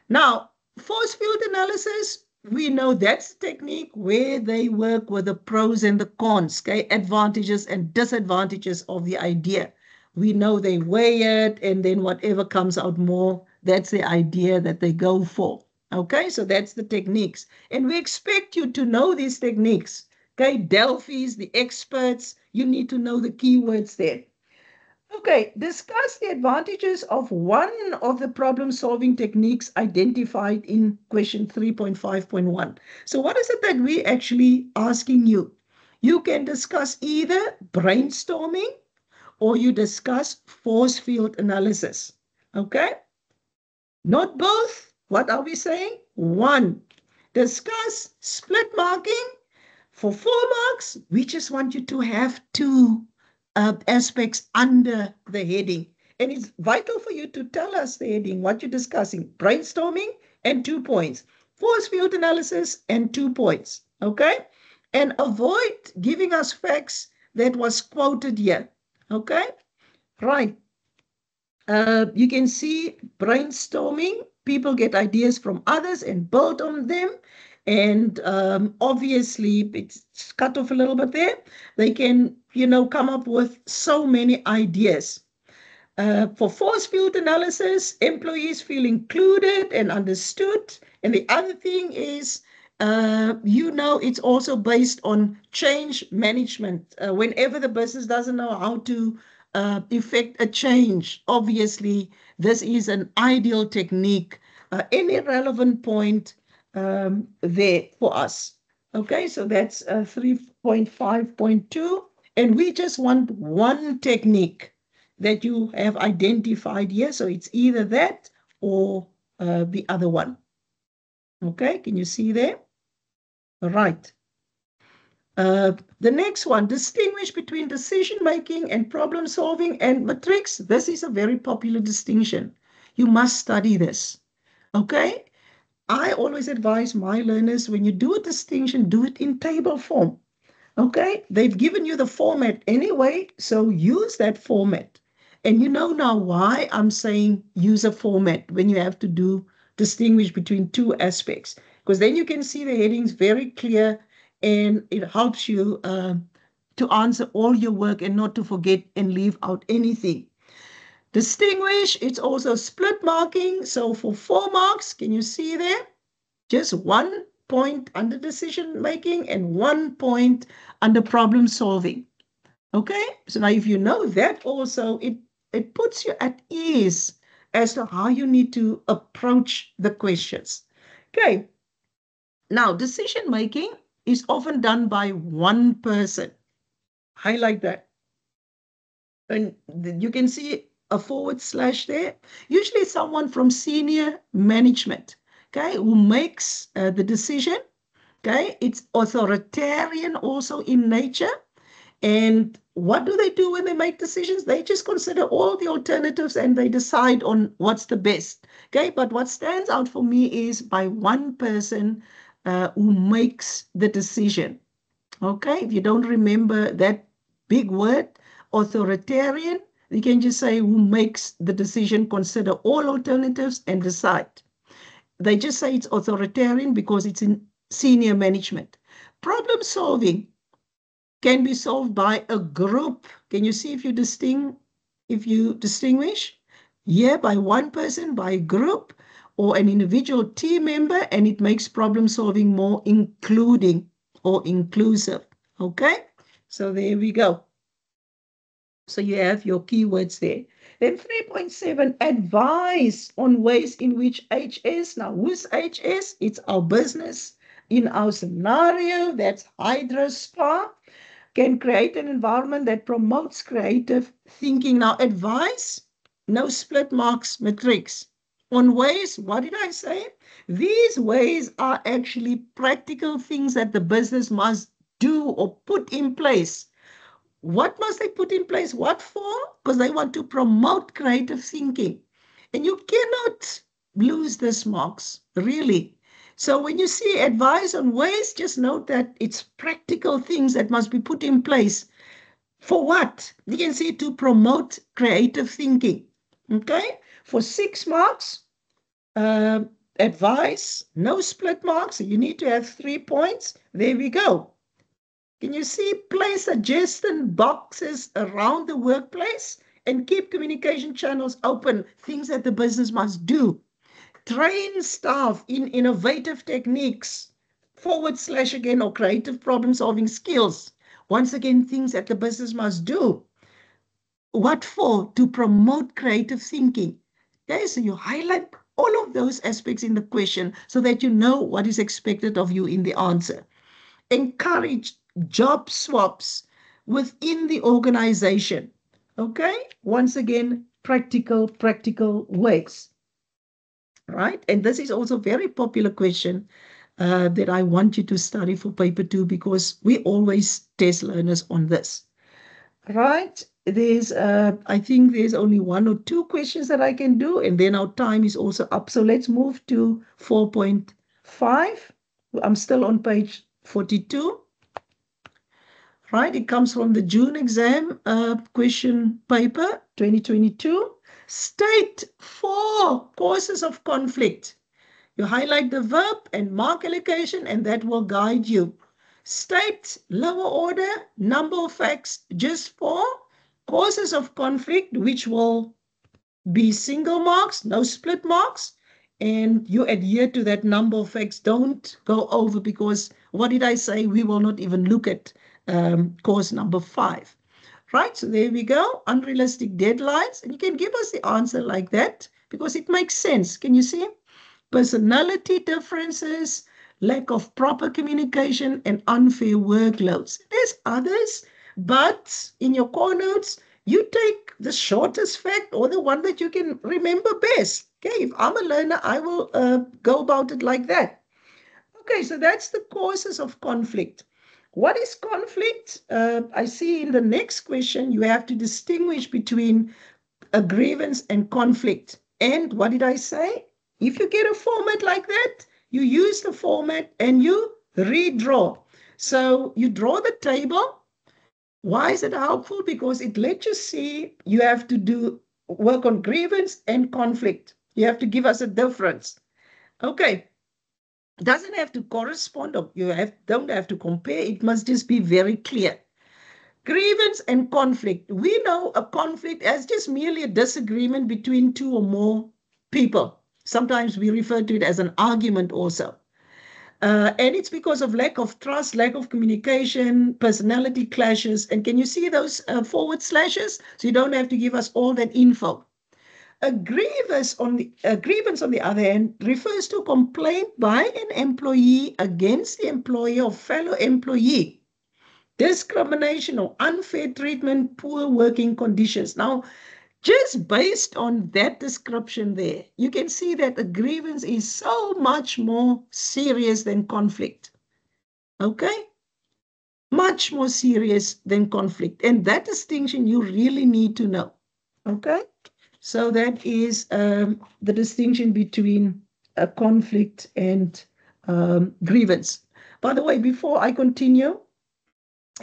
Now, force field analysis, we know that's the technique where they work with the pros and the cons, okay, advantages and disadvantages of the idea. We know they weigh it, and then whatever comes out more, that's the idea that they go for. Okay, so that's the techniques. And we expect you to know these techniques. Okay, Delphi's, the experts, you need to know the keywords there. Okay, discuss the advantages of one of the problem-solving techniques identified in question 3.5.1. So what is it that we're actually asking you? You can discuss either brainstorming or you discuss force field analysis. Okay? Not both. What are we saying? One. Discuss split marking. For 4 marks, we just want you to have 2 aspects under the heading. And it's vital for you to tell us the heading, what you're discussing, brainstorming and 2 points. force field analysis, and 2 points. Okay? And avoid giving us facts that was quoted here. Okay? Right. You can see brainstorming. People get ideas from others and build on them. And obviously, it's cut off a little bit there. They can, come up with so many ideas. For force field analysis, employees feel included and understood. And the other thing is, it's also based on change management. Whenever the business doesn't know how to effect a change, obviously, this is an ideal technique. Any relevant point there for us. Okay, so that's 3.5.2. And we just want one technique that you have identified here. So it's either that or the other one. Okay, can you see there? All right. The next one, distinguish between decision-making and problem-solving and matrix. This is a very popular distinction. You must study this. Okay? I always advise my learners, when you do a distinction, do it in table form. Okay? They've given you the format anyway, so use that format. And you know now why I'm saying use a format when you have to distinguish between two aspects, because then you can see the headings very clear and it helps you to answer all your work and not to forget and leave out anything. Distinguish, it's also split marking. So for 4 marks, can you see there? Just 1 point under decision making and 1 point under problem solving. Okay, so now if you know that also, it puts you at ease as to how you need to approach the questions. Okay, now decision making is often done by one person. Highlight that. And you can see a / there. Usually someone from senior management, okay, who makes the decision. Okay, it's authoritarian also in nature. And what do they do when they make decisions? They just consider all the alternatives and they decide on what's the best. Okay, but what stands out for me is by one person who makes the decision. Okay, if you don't remember that big word, authoritarian, you can just say who makes the decision, consider all alternatives and decide. They just say it's authoritarian because it's in senior management. Problem solving can be solved by a group. Can you see if you distinguish? Yeah, by one person, by a group, or an individual team member, and it makes problem solving more including or inclusive. Okay, so there we go. So you have your keywords there. Then 3.7, advice on ways in which HS, now who's HS? It's our business. In our scenario, that's HydraSpa, can create an environment that promotes creative thinking. Now, advice, no split marks matrix. On ways, what did I say? These ways are actually practical things that the business must do or put in place. What must they put in place? What for? Because they want to promote creative thinking. And you cannot lose this marks, really. So when you see advice on ways, just note that it's practical things that must be put in place. For what? You can see to promote creative thinking. Okay? For 6 marks, advice, no split marks. So you need to have 3 points. There we go. Can you see? Place suggestion boxes around the workplace and keep communication channels open. Things that the business must do. Train staff in innovative techniques, / again, or creative problem-solving skills. Once again, things that the business must do. What for? To promote creative thinking. Okay, so you highlight all of those aspects in the question so that you know what is expected of you in the answer. Encourage job swaps within the organization. Okay, once again, practical ways. Right, and this is also a very popular question that I want you to study for paper 2 because we always test learners on this. Right, there's I think there's only 1 or 2 questions that I can do, and then our time is also up. So let's move to 4.5. 5. I'm still on page 42. Right, it comes from the June exam question paper 2022. State 4 causes of conflict. You highlight the verb and mark allocation, and that will guide you. State lower order, number of facts, just 4 causes of conflict, which will be single marks, no split marks, and you adhere to that number of facts. Don't go over, because what did I say? We will not even look at course number 5. Right, so there we go. Unrealistic deadlines. And you can give us the answer like that because it makes sense. Can you see? Personality differences, lack of proper communication, and unfair workloads. There's others, but in your core notes, you take the shortest fact or the one that you can remember best. Okay, if I'm a learner, I will go about it like that. Okay, so that's the causes of conflict. What is conflict? I see in the next question, you have to distinguish between a grievance and conflict. And what did I say? If you get a format like that, you use the format and you redraw. So you draw the table. Why is it helpful? Because it lets you see you have to do work on grievance and conflict. You have to give us a difference. Okay. Doesn't have to correspond, or don't have to compare. It must just be very clear. Grievance and conflict. We know a conflict as just merely a disagreement between two or more people. Sometimes we refer to it as an argument also. And it's because of lack of trust, lack of communication, personality clashes. And can you see those forward slashes? So you don't have to give us all that info. A grievance on the other hand refers to complaint by an employee against the employer or fellow employee. Discrimination or unfair treatment, poor working conditions. Now, just based on that description there, you can see that a grievance is so much more serious than conflict. Okay? Much more serious than conflict. And that distinction you really need to know. Okay? So that is the distinction between a conflict and grievance. By the way, before I continue,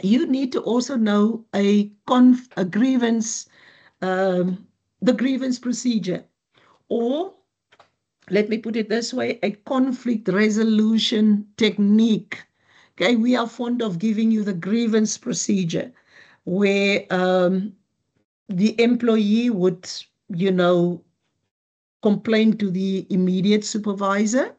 you need to also know a grievance, the grievance procedure, or let me put it this way, a conflict resolution technique. Okay, we are fond of giving you the grievance procedure where the employee would, complain to the immediate supervisor.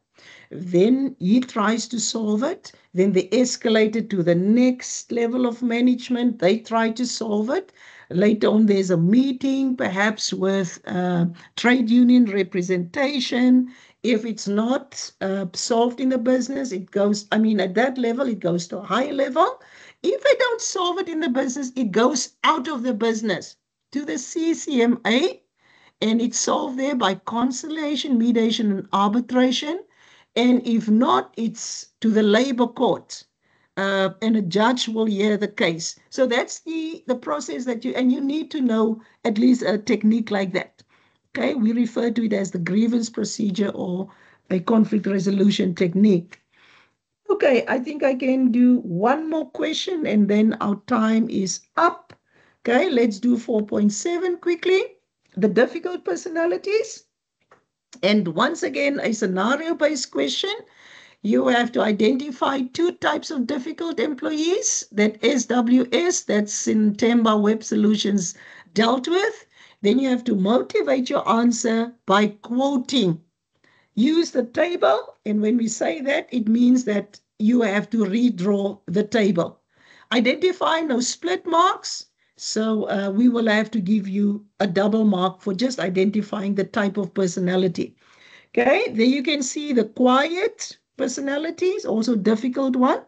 Then he tries to solve it. Then they escalate it to the next level of management. They try to solve it. Later on, there's a meeting, perhaps with trade union representation. If it's not solved in the business, it goes, at that level, it goes to a higher level. If they don't solve it in the business, it goes out of the business to the CCMA, and it's solved there by conciliation, mediation, and arbitration. And if not, it's to the labor court, and a judge will hear the case. So that's the process that you need to know at least a technique like that. Okay, we refer to it as the grievance procedure or a conflict resolution technique. Okay, I think I can do one more question and then our time is up. Okay, let's do 4.7 quickly. The difficult personalities. And once again, a scenario-based question. You have to identify 2 types of difficult employees that SWS, that's Syntemba Web Solutions, dealt with. Then you have to motivate your answer by quoting. Use the table, and when we say that, it means that you have to redraw the table. Identify no split marks. So we will have to give you a double mark for just identifying the type of personality. Okay, there you can see the quiet personalities, also difficult one.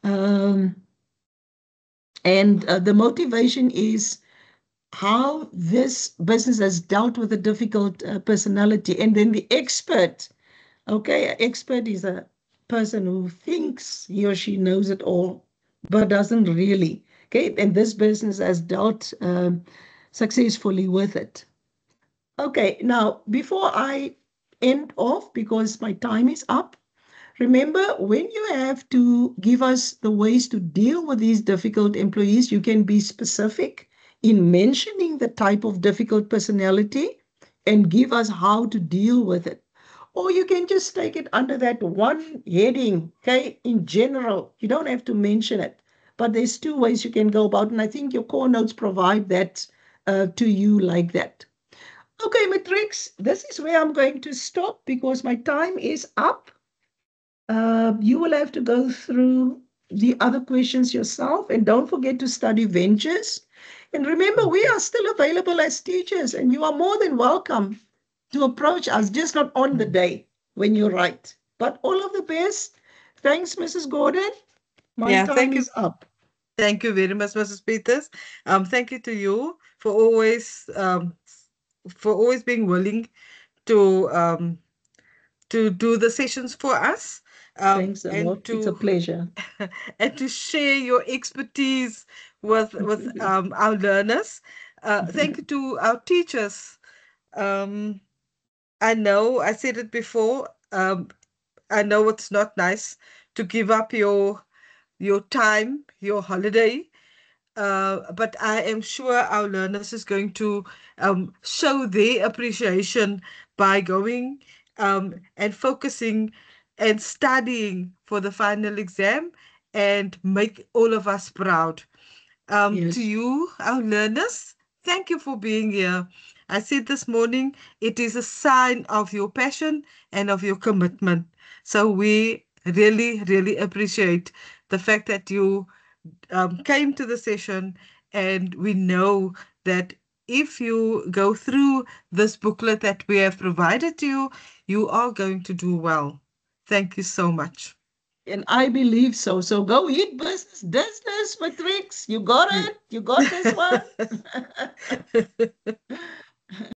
And the motivation is how this business has dealt with a difficult personality. And then the expert. Okay, an expert is a person who thinks he or she knows it all, but doesn't really. Okay, and this business has dealt successfully with it. Okay, now before I end off, because my time is up, Remember, when you have to give us the ways to deal with these difficult employees, you can be specific in mentioning the type of difficult personality and give us how to deal with it. Or you can just take it under that one heading, okay, in general. You don't have to mention it. But there's two ways you can go about, and I think your core notes provide that to you like that. Okay, Matrix, this is where I'm going to stop because my time is up. You will have to go through the other questions yourself, and don't forget to study ventures. And remember, we Okay. are still available as teachers, and you are more than welcome to approach us, just not on the Mm. day when you write. But all of the best. Thanks, Mrs. Gordon. My Yeah, time is up. thank you very much, Mrs. Peters. Thank you to you for always being willing to do the sessions for us, Thanks a and lot. It's a to pleasure. and to share your expertise with our learners. Thank you to our teachers. Um, I know I said it before. I know it's not nice to give up your time, your holiday, but I am sure our learners is going to show their appreciation by going and focusing and studying for the final exam and make all of us proud. To Yes. you, our learners, thank you for being here. I said this morning, it is a sign of your passion and of your commitment. So we really, really appreciate the fact that you came to the session, and we know that if you go through this booklet that we have provided to you, you are going to do well. Thank you so much. And I believe so. So go hit business, Matrix. You got it. You got this one.